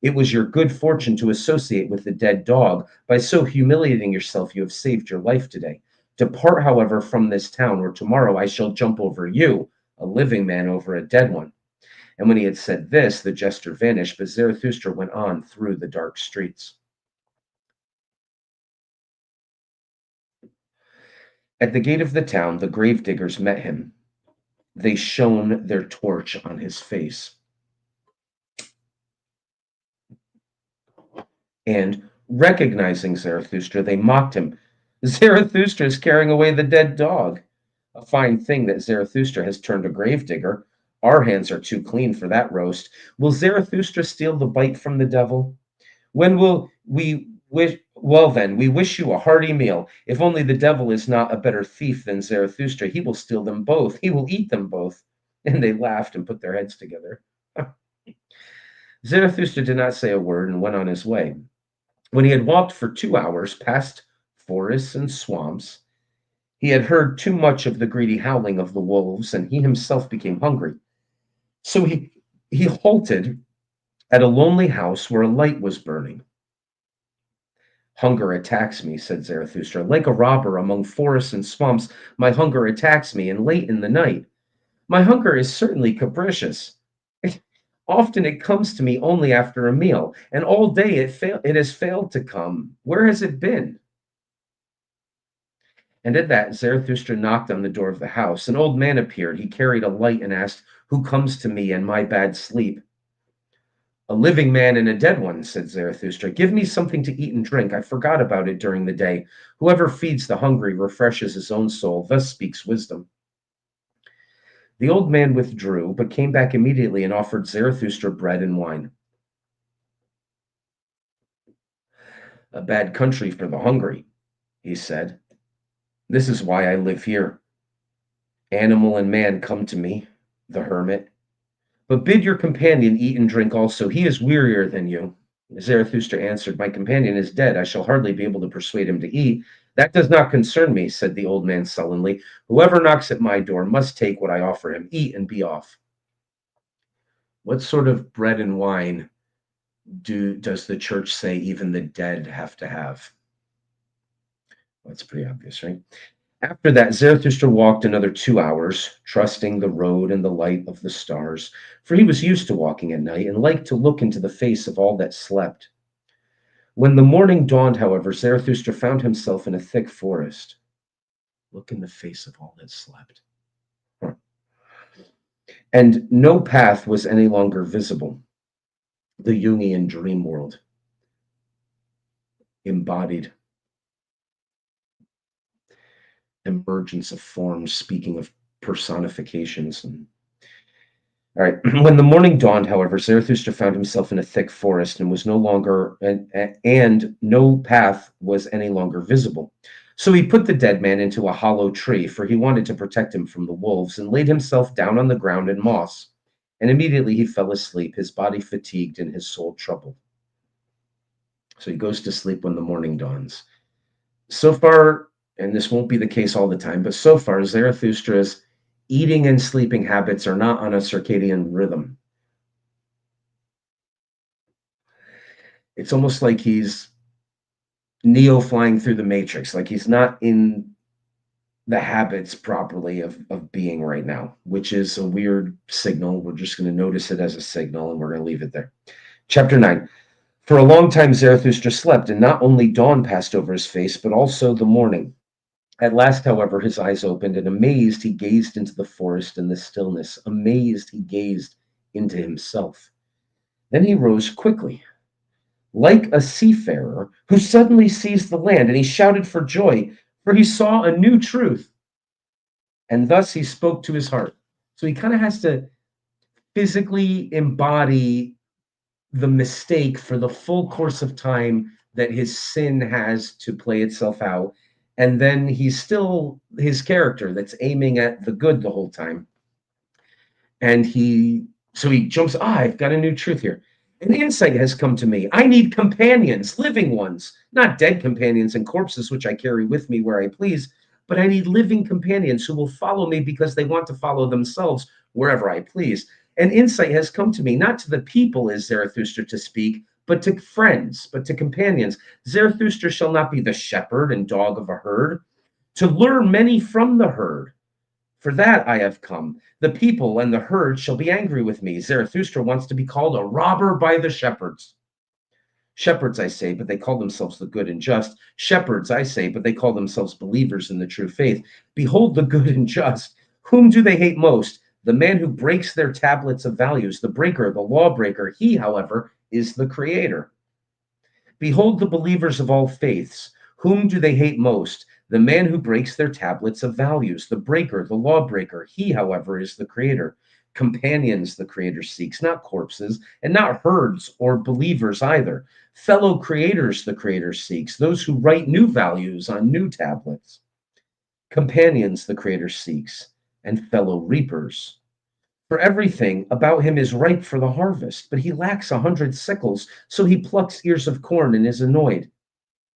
It was your good fortune to associate with the dead dog. By so humiliating yourself, you have saved your life today. Depart, however, from this town, or tomorrow I shall jump over you, a living man over a dead one." And when he had said this, the jester vanished, but Zarathustra went on through the dark streets. At the gate of the town, the grave diggers met him. They shone their torch on his face. And recognizing Zarathustra, they mocked him. "Zarathustra is carrying away the dead dog." A fine thing that Zarathustra has turned a gravedigger. Our hands are too clean for that roast. Will Zarathustra steal the bite from the devil? When will we wish? Well, then, we wish you a hearty meal. If only the devil is not a better thief than Zarathustra, he will steal them both. He will eat them both. And they laughed and put their heads together. Zarathustra did not say a word and went on his way. When he had walked for 2 hours past forests and swamps, he had heard too much of the greedy howling of the wolves, and he himself became hungry. So he halted at a lonely house where a light was burning. "Hunger attacks me," said Zarathustra. "Like a robber among forests and swamps, my hunger attacks me, and late in the night. My hunger is certainly capricious. Often it comes to me only after a meal, and all day it has failed to come. Where has it been?" And at that, Zarathustra knocked on the door of the house. An old man appeared. He carried a light and asked, "Who comes to me in my bad sleep?" "A living man and a dead one," said Zarathustra. "Give me something to eat and drink. I forgot about it during the day. Whoever feeds the hungry refreshes his own soul. Thus speaks wisdom." The old man withdrew, but came back immediately and offered Zarathustra bread and wine. "A bad country for the hungry," he said. "This is why I live here. Animal and man come to me, the hermit, But bid your companion eat and drink also. He is wearier than you. Zarathustra answered, my companion is dead. I shall hardly be able to persuade him to eat. That does not concern me, said the old man sullenly. Whoever knocks at my door must take what I offer him. Eat and be off. What sort of bread and wine does the church say even the dead have to have? That's pretty obvious, right? After that, Zarathustra walked another 2 hours, trusting the road and the light of the stars, for he was used to walking at night and liked to look into the face of all that slept. When the morning dawned, however, Zarathustra found himself in a thick forest. Look in the face of all that slept. Huh. And no path was any longer visible. The Jungian dream world embodied emergence of forms, speaking of personifications. All right. When the morning dawned, however, Zarathustra found himself in a thick forest and was no longer, and no path was any longer visible. So he put the dead man into a hollow tree, for he wanted to protect him from the wolves, and laid himself down on the ground in moss. And immediately he fell asleep, his body fatigued and his soul troubled. So he goes to sleep when the morning dawns. So far, and this won't be the case all the time, but so far, Zarathustra's eating and sleeping habits are not on a circadian rhythm. It's almost like he's Neo flying through the matrix, like he's not in the habits properly of being right now, which is a weird signal. We're just going to notice it as a signal and we're going to leave it there. Chapter 9. For a long time, Zarathustra slept, and not only dawn passed over his face, but also the morning. At last, however, his eyes opened, and amazed, he gazed into the forest and the stillness. Amazed, he gazed into himself. Then he rose quickly, like a seafarer who suddenly sees the land, and he shouted for joy, for he saw a new truth. And thus he spoke to his heart. So he kind of has to physically embody the mistake for the full course of time that his sin has to play itself out. And then he's still his character that's aiming at the good the whole time. And he jumps, I've got a new truth here. An insight has come to me. I need companions, living ones, not dead companions and corpses, which I carry with me where I please, but I need living companions who will follow me because they want to follow themselves wherever I please. An insight has come to me, not to the people is Zarathustra to speak, but to friends, but to companions. Zarathustra shall not be the shepherd and dog of a herd, to lure many from the herd. For that I have come. The people and the herd shall be angry with me. Zarathustra wants to be called a robber by the shepherds. Shepherds, I say, but they call themselves the good and just. Shepherds, I say, but they call themselves believers in the true faith. Behold the good and just. Whom do they hate most? The man who breaks their tablets of values, the breaker, the lawbreaker. He, however, is the creator. Behold the believers of all faiths. Whom do they hate most? The man who breaks their tablets of values, the breaker, the lawbreaker. He, however, is the creator. Companions the creator seeks, not corpses, and not herds or believers either. Fellow creators the creator seeks, those who write new values on new tablets. Companions the creator seeks, and fellow reapers. For everything about him is ripe for the harvest, but he lacks 100 sickles, so he plucks ears of corn and is annoyed.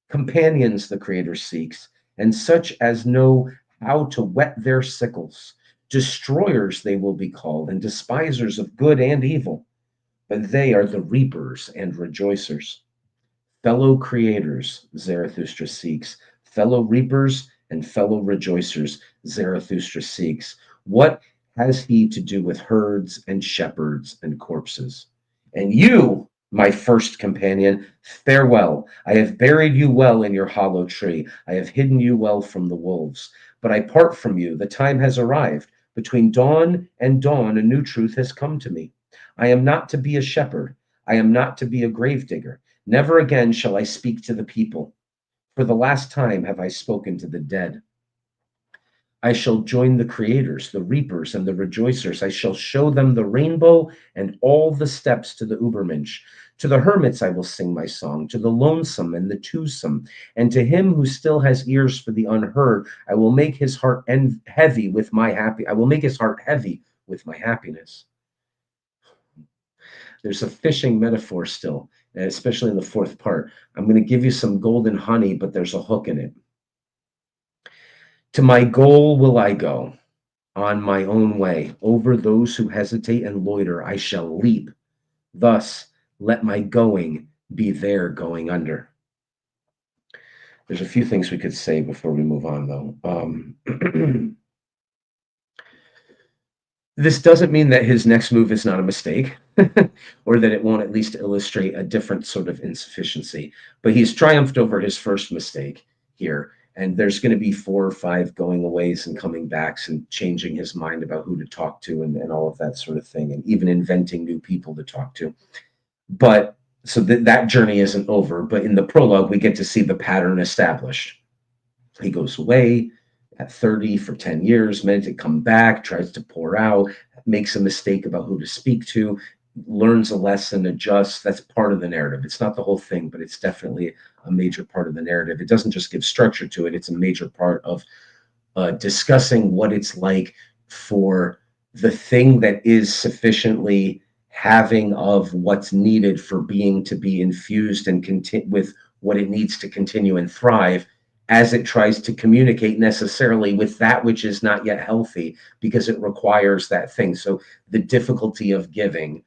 Companions the creator seeks, and such as know how to whet their sickles. Destroyers they will be called, and despisers of good and evil, but they are the reapers and rejoicers. Fellow creators Zarathustra seeks, fellow reapers and fellow rejoicers Zarathustra seeks. What has he to do with herds and shepherds and corpses? And you, my first companion, farewell. I have buried you well in your hollow tree. I have hidden you well from the wolves. But I part from you. The time has arrived. Between dawn and dawn, a new truth has come to me. I am not to be a shepherd. I am not to be a gravedigger. Never again shall I speak to the people. For the last time have I spoken to the dead. I shall join the creators, the reapers, and the rejoicers. I shall show them the rainbow and all the steps to the Ubermensch. To the hermits I will sing my song, to the lonesome and the twosome, and to him who still has ears for the unheard. I will make his heart heavy with my happy. I will make his heart heavy with my happiness. There's a fishing metaphor still, especially in the fourth part. I'm going to give you some golden honey, but there's a hook in it. To my goal will I go, on my own way. Over those who hesitate and loiter, I shall leap. Thus, let my going be their going under. There's a few things we could say before we move on, though. This doesn't mean that his next move is not a mistake or that it won't at least illustrate a different sort of insufficiency. But he's triumphed over his first mistake here. And there's going to be 4 or 5 going aways and coming backs and changing his mind about who to talk to and all of that sort of thing, and even inventing new people to talk to. But so that journey isn't over. But in the prologue, we get to see the pattern established. He goes away at 30 for 10 years, meant to come back, tries to pour out, makes a mistake about who to speak to, learns a lesson, adjusts. That's part of the narrative. It's not the whole thing, but it's definitely a major part of the narrative. It doesn't just give structure to it, it's a major part of discussing what it's like for the thing that is sufficiently having of what's needed for being to be infused and with what it needs to continue and thrive, as it tries to communicate necessarily with that which is not yet healthy because it requires that thing. So the difficulty of giving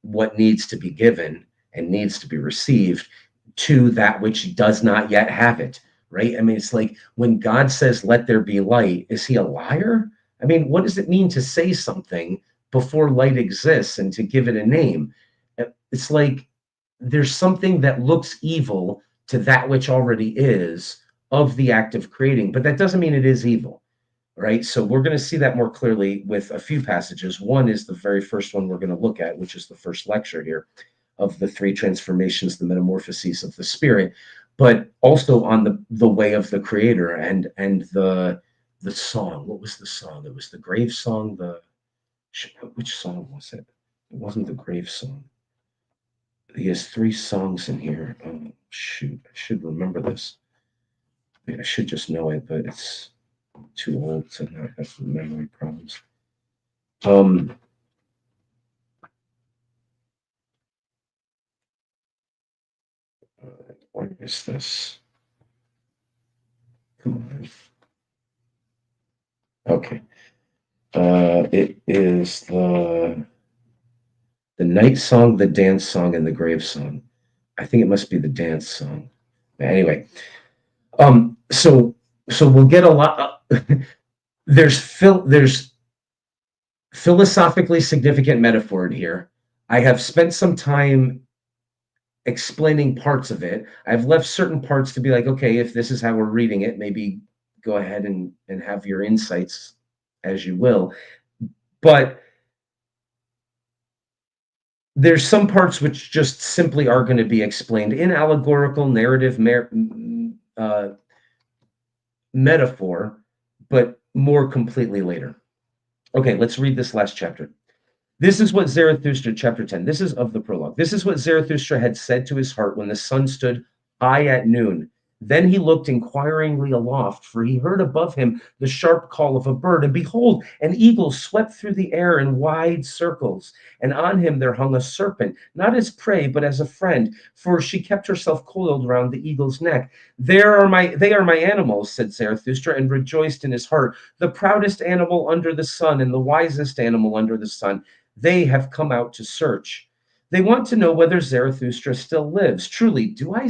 what needs to be given and needs to be received to that which does not yet have it, right? I mean, it's like when God says, let there be light, is he a liar? I mean, what does it mean to say something before light exists and to give it a name? It's like there's something that looks evil to that which already is of the act of creating, but that doesn't mean it is evil, right? So we're going to see that more clearly with a few passages. One is the very first one we're going to look at, which is the first lecture here of the 3 transformations, the metamorphoses of the spirit, but also on the way of the creator and the song. What was the song? It was the grave song. Which song was it? It wasn't the grave song. He has 3 songs in here. Oh, shoot, I should remember this. I should just know it, but it's too old to not have memory problems. What is this? Come on. Okay. It is the night song, the dance song, and the grave song. I think it must be the dance song. Anyway, so we'll get a lot. There's philosophically significant metaphor here. I have spent some time explaining parts of it. I've left certain parts to be like, okay, if this is how we're reading it, maybe go ahead and have your insights as you will. But there's some parts which just simply are going to be explained in allegorical narrative metaphor, but more completely later. Okay, let's read this last chapter. This is what Zarathustra, chapter 10, this is of the prologue. This is what Zarathustra had said to his heart when the sun stood high at noon. Then he looked inquiringly aloft, for he heard above him the sharp call of a bird. And behold, an eagle swept through the air in wide circles. And on him there hung a serpent, not as prey, but as a friend, for she kept herself coiled round the eagle's neck. They are my animals, said Zarathustra, and rejoiced in his heart. The proudest animal under the sun and the wisest animal under the sun. They have come out to search. They want to know whether Zarathustra still lives. Truly, do I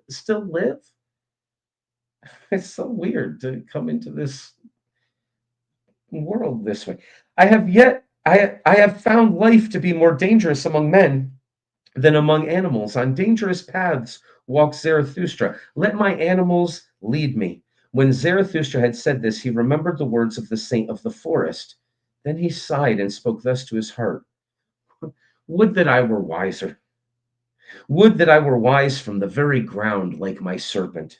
still live? It's so weird to come into this world this way. I have found life to be more dangerous among men than among animals. On dangerous paths walks Zarathustra. Let my animals lead me. When Zarathustra had said this, he remembered the words of the saint of the forest. Then he sighed and spoke thus to his heart. Would that I were wiser. Would that I were wise from the very ground like my serpent.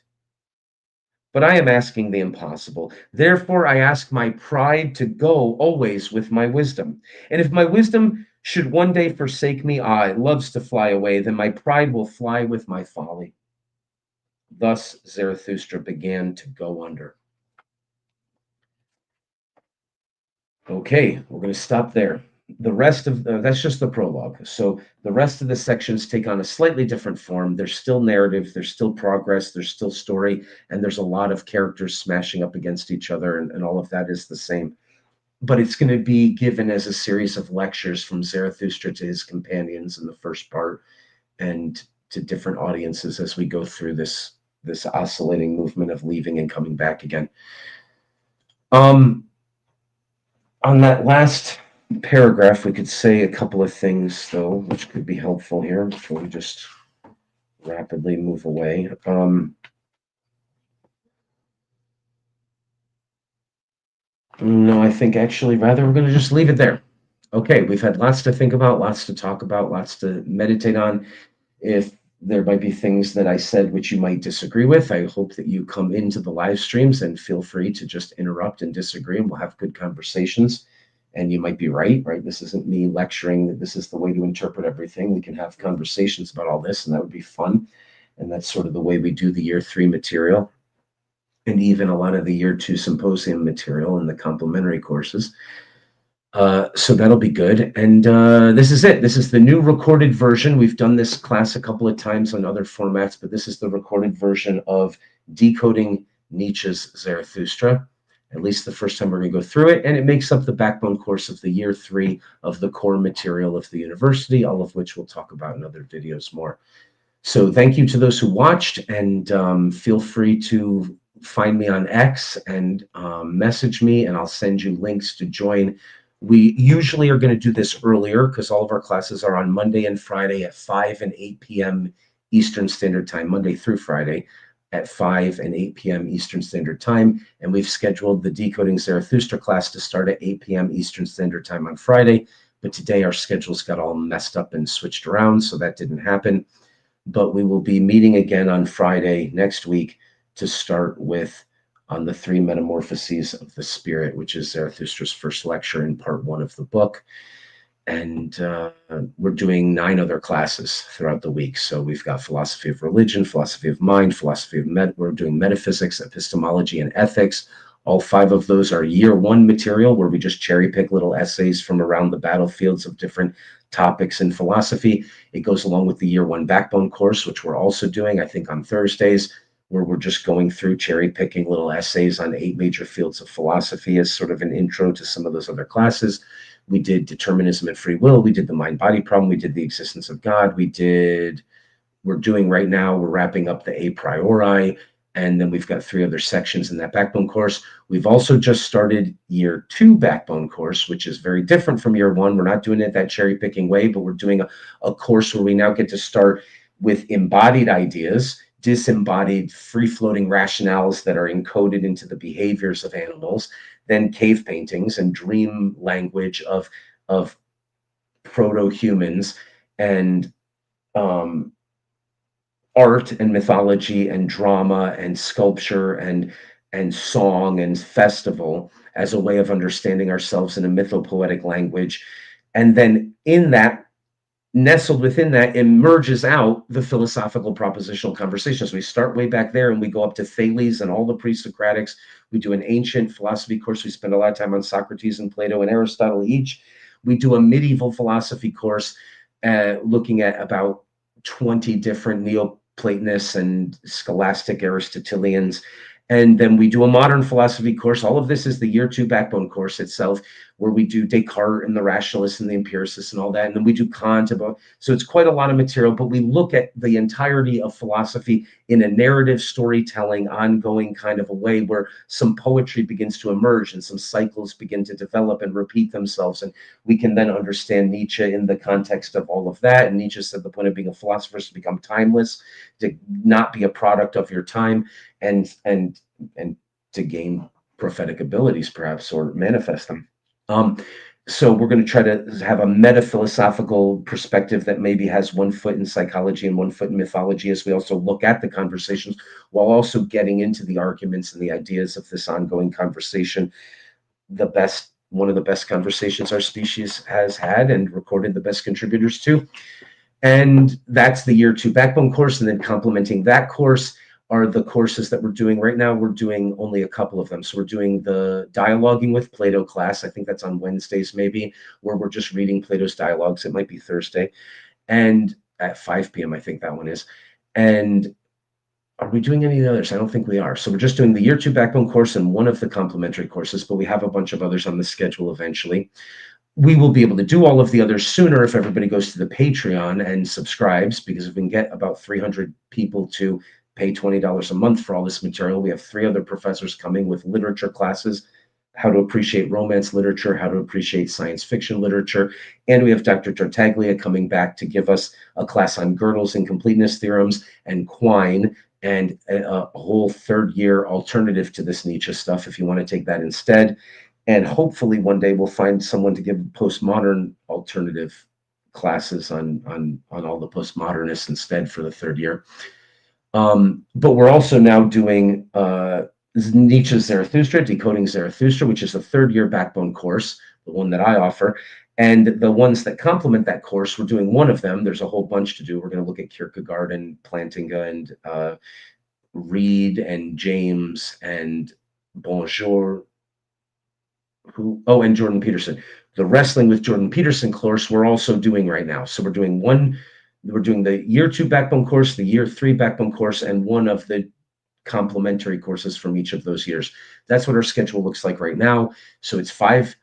But I am asking the impossible. Therefore, I ask my pride to go always with my wisdom. And if my wisdom should one day forsake me, it loves to fly away, then my pride will fly with my folly. Thus Zarathustra began to go under. Okay, we're going to stop there. the rest of that's just the prologue. So the rest of the sections take on a slightly different form. There's still narrative, there's still progress, there's still story, and there's a lot of characters smashing up against each other, and all of that is the same. But it's going to be given as a series of lectures from Zarathustra to his companions in the first part, and to different audiences as we go through this oscillating movement of leaving and coming back again. On that last paragraph, we could say a couple of things, though, which could be helpful here before we just rapidly move away. No, I think actually, rather, we're going to just leave it there. Okay, we've had lots to think about, lots to talk about, lots to meditate on. If there might be things that I said which you might disagree with, I hope that you come into the live streams and feel free to just interrupt and disagree, and we'll have good conversations. And you might be right? This isn't me lecturing. This is the way to interpret everything. We can have conversations about all this, and that would be fun. And that's sort of the way we do the year 3 material, and even a lot of the year 2 symposium material in the complementary courses. So that'll be good. And this is it. This is the new recorded version. We've done this class a couple of times on other formats, but this is the recorded version of Decoding Nietzsche's Zarathustra. At least the first time we're going to go through it. And it makes up the backbone course of the year 3 of the core material of the university, all of which we'll talk about in other videos more. So thank you to those who watched, and feel free to find me on X and message me, and I'll send you links to join. We usually are going to do this earlier because all of our classes are on Monday and Friday at 5 and 8 p.m. Eastern Standard Time, Monday through Friday at 5 and 8 p.m. Eastern Standard Time. And we've scheduled the Decoding Zarathustra class to start at 8 p.m. Eastern Standard Time on Friday. But today our schedules got all messed up and switched around, so that didn't happen. But we will be meeting again on Friday next week to start with on the 3 metamorphoses of the spirit, which is Zarathustra's first lecture in part 1 of the book. And we're doing 9 other classes throughout the week. So we've got philosophy of religion, philosophy of mind, philosophy of we're doing metaphysics, epistemology, and ethics. All 5 of those are year 1 material, where we just cherry pick little essays from around the battlefields of different topics in philosophy. It goes along with the year 1 backbone course, which we're also doing, I think, on Thursdays, where we're just going through cherry picking little essays on 8 major fields of philosophy as sort of an intro to some of those other classes. We did determinism and free will. We did the mind-body problem. We did the existence of God. We're doing right now, we're wrapping up the a priori. And then we've got 3 other sections in that backbone course. We've also just started year 2 backbone course, which is very different from year 1. We're not doing it that cherry picking way, but we're doing a course where we now get to start with embodied ideas, disembodied free-floating rationales that are encoded into the behaviors of animals, then cave paintings and dream language of proto-humans, and art and mythology and drama and sculpture and song and festival as a way of understanding ourselves in a mythopoetic language. And then in that, nestled within that, emerges out the philosophical propositional conversations. We start way back there and we go up to Thales and all the pre-Socratics. We do an ancient philosophy course. We spend a lot of time on Socrates and Plato and Aristotle each. We do a medieval philosophy course looking at about 20 different Neoplatonists and scholastic Aristotelians. And then we do a modern philosophy course. All of this is the year 2 backbone course itself, where we do Descartes and the rationalists and the empiricists and all that. And then we do Kant. So it's quite a lot of material, but we look at the entirety of philosophy in a narrative storytelling, ongoing kind of a way, where some poetry begins to emerge and some cycles begin to develop and repeat themselves. And we can then understand Nietzsche in the context of all of that. And Nietzsche said the point of being a philosopher is to become timeless, to not be a product of your time, and to gain prophetic abilities, perhaps, or manifest them. So we're going to try to have a meta-philosophical perspective that maybe has 1 foot in psychology and 1 foot in mythology, as we also look at the conversations, while also getting into the arguments and the ideas of this ongoing conversation. One of the best conversations our species has had and recorded the best contributors to. And that's the year 2 backbone course. And then complementing that course are the courses that we're doing right now. We're doing only a couple of them. So we're doing the dialoguing with Plato class. I think that's on Wednesdays, maybe, where we're just reading Plato's dialogues. It might be Thursday. And at 5 p.m., I think that one is. And are we doing any of the others? I don't think we are. So we're just doing the year 2 backbone course and one of the complementary courses, but we have a bunch of others on the schedule eventually. We will be able to do all of the others sooner if everybody goes to the Patreon and subscribes, because if we can get about 300 people to pay $20 a month for all this material, we have 3 other professors coming with literature classes, how to appreciate romance literature, how to appreciate science fiction literature. And we have Dr. Tartaglia coming back to give us a class on Gödel's incompleteness theorems and Quine, and a whole 3rd year alternative to this Nietzsche stuff if you want to take that instead. And hopefully one day we'll find someone to give postmodern alternative classes on all the postmodernists instead for the 3rd year. But we're also now doing Nietzsche's Zarathustra, Decoding Zarathustra, which is the 3rd year backbone course, the one that I offer. And the ones that complement that course, we're doing one of them. There's a whole bunch to do. We're going to look at Kierkegaard and Plantinga and Reed and James and Bonjour. And Jordan Peterson. The wrestling with Jordan Peterson course we're also doing right now. So we're doing the year 2 backbone course, the year 3 backbone course, and one of the complementary courses from each of those years. That's what our schedule looks like right now. So it's 5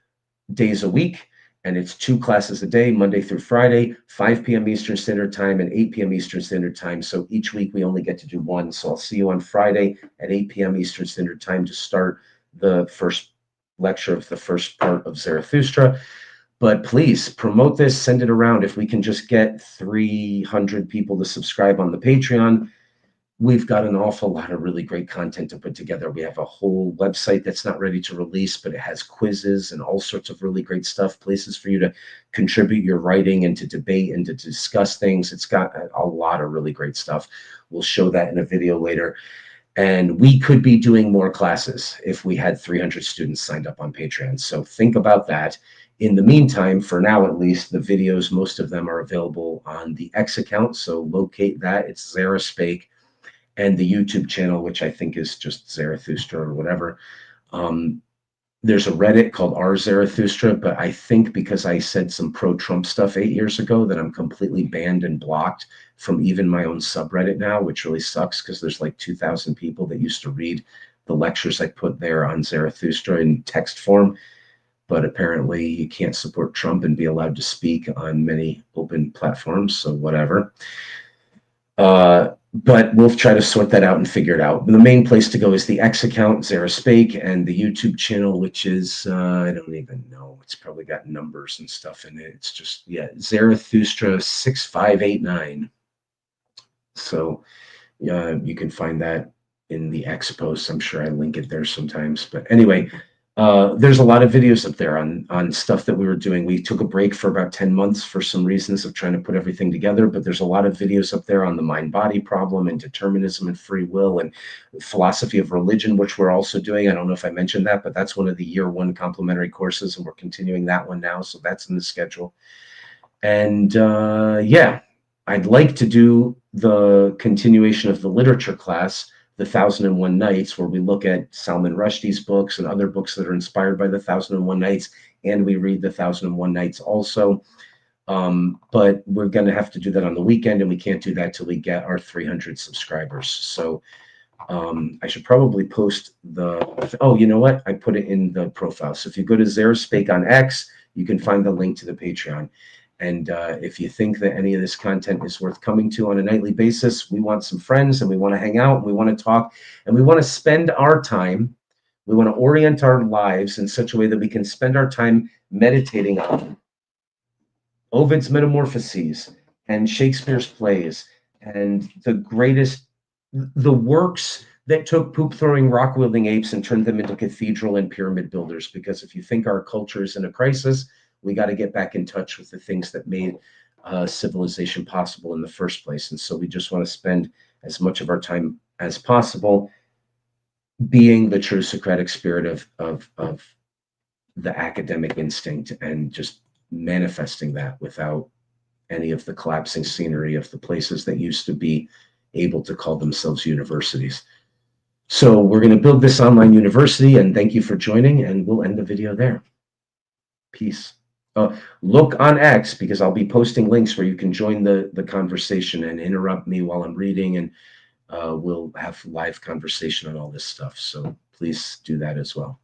days a week, and it's 2 classes a day, Monday through Friday, 5 p.m. Eastern Standard Time and 8 p.m. Eastern Standard Time. So each week we only get to do one. So I'll see you on Friday at 8 p.m. Eastern Standard Time to start the first lecture of the first part of Zarathustra. But please promote this, send it around. If we can just get 300 people to subscribe on the Patreon, we've got an awful lot of really great content to put together. We have a whole website that's not ready to release, but it has quizzes and all sorts of really great stuff, places for you to contribute your writing and to debate and to discuss things. It's got a lot of really great stuff. We'll show that in a video later. And we could be doing more classes if we had 300 students signed up on Patreon. So think about that. In the meantime, for now at least, the videos, most of them are available on the X account. So locate that. It's Zaraspake. And the YouTube channel, which I think is just Zarathustra or whatever. There's a Reddit called R Zarathustra, but I think because I said some pro-Trump stuff 8 years ago that I'm completely banned and blocked from even my own subreddit now, which really sucks because there's like 2,000 people that used to read the lectures I put there on Zarathustra in text form. But apparently you can't support Trump and be allowed to speak on many open platforms, so whatever. But we'll try to sort that out and figure it out. The main place to go is the X account, Zaraspake, and the YouTube channel, which is, I don't even know. It's probably got numbers and stuff in it. It's just, Zarathustra 6589. So you can find that in the X posts. I'm sure I link it there sometimes. But anyway, there's a lot of videos up there on stuff that we were doing. We took a break for about 10 months for some reasons of trying to put everything together, but there's a lot of videos up there on the mind-body problem and determinism and free will and philosophy of religion, which we're also doing. I don't know if I mentioned that, but that's one of the year 1 complementary courses, and we're continuing that one now, so that's in the schedule. And I'd like to do the continuation of the literature class, the 1001 Nights, where we look at Salman Rushdie's books and other books that are inspired by the 1001 Nights, and we read the 1001 Nights also. But we're going to have to do that on the weekend, and we can't do that till we get our 300 subscribers. So I should probably post you know what? I put it in the profile. So if you go to Zaraspake on X, you can find the link to the Patreon. And if you think that any of this content is worth coming to on a nightly basis, we want some friends and we want to hang out and we want to talk and we want to spend our time. We want to orient our lives in such a way that we can spend our time meditating on Ovid's Metamorphoses and Shakespeare's plays and the works that took poop-throwing, rock-wielding apes and turned them into cathedral and pyramid builders. Because if you think our culture is in a crisis, we got to get back in touch with the things that made civilization possible in the first place. And so we just want to spend as much of our time as possible being the true Socratic spirit of the academic instinct and just manifesting that without any of the collapsing scenery of the places that used to be able to call themselves universities. So we're going to build this online university, and thank you for joining, and we'll end the video there. Peace. Look on X, because I'll be posting links where you can join the conversation and interrupt me while I'm reading, and we'll have live conversation on all this stuff. So please do that as well.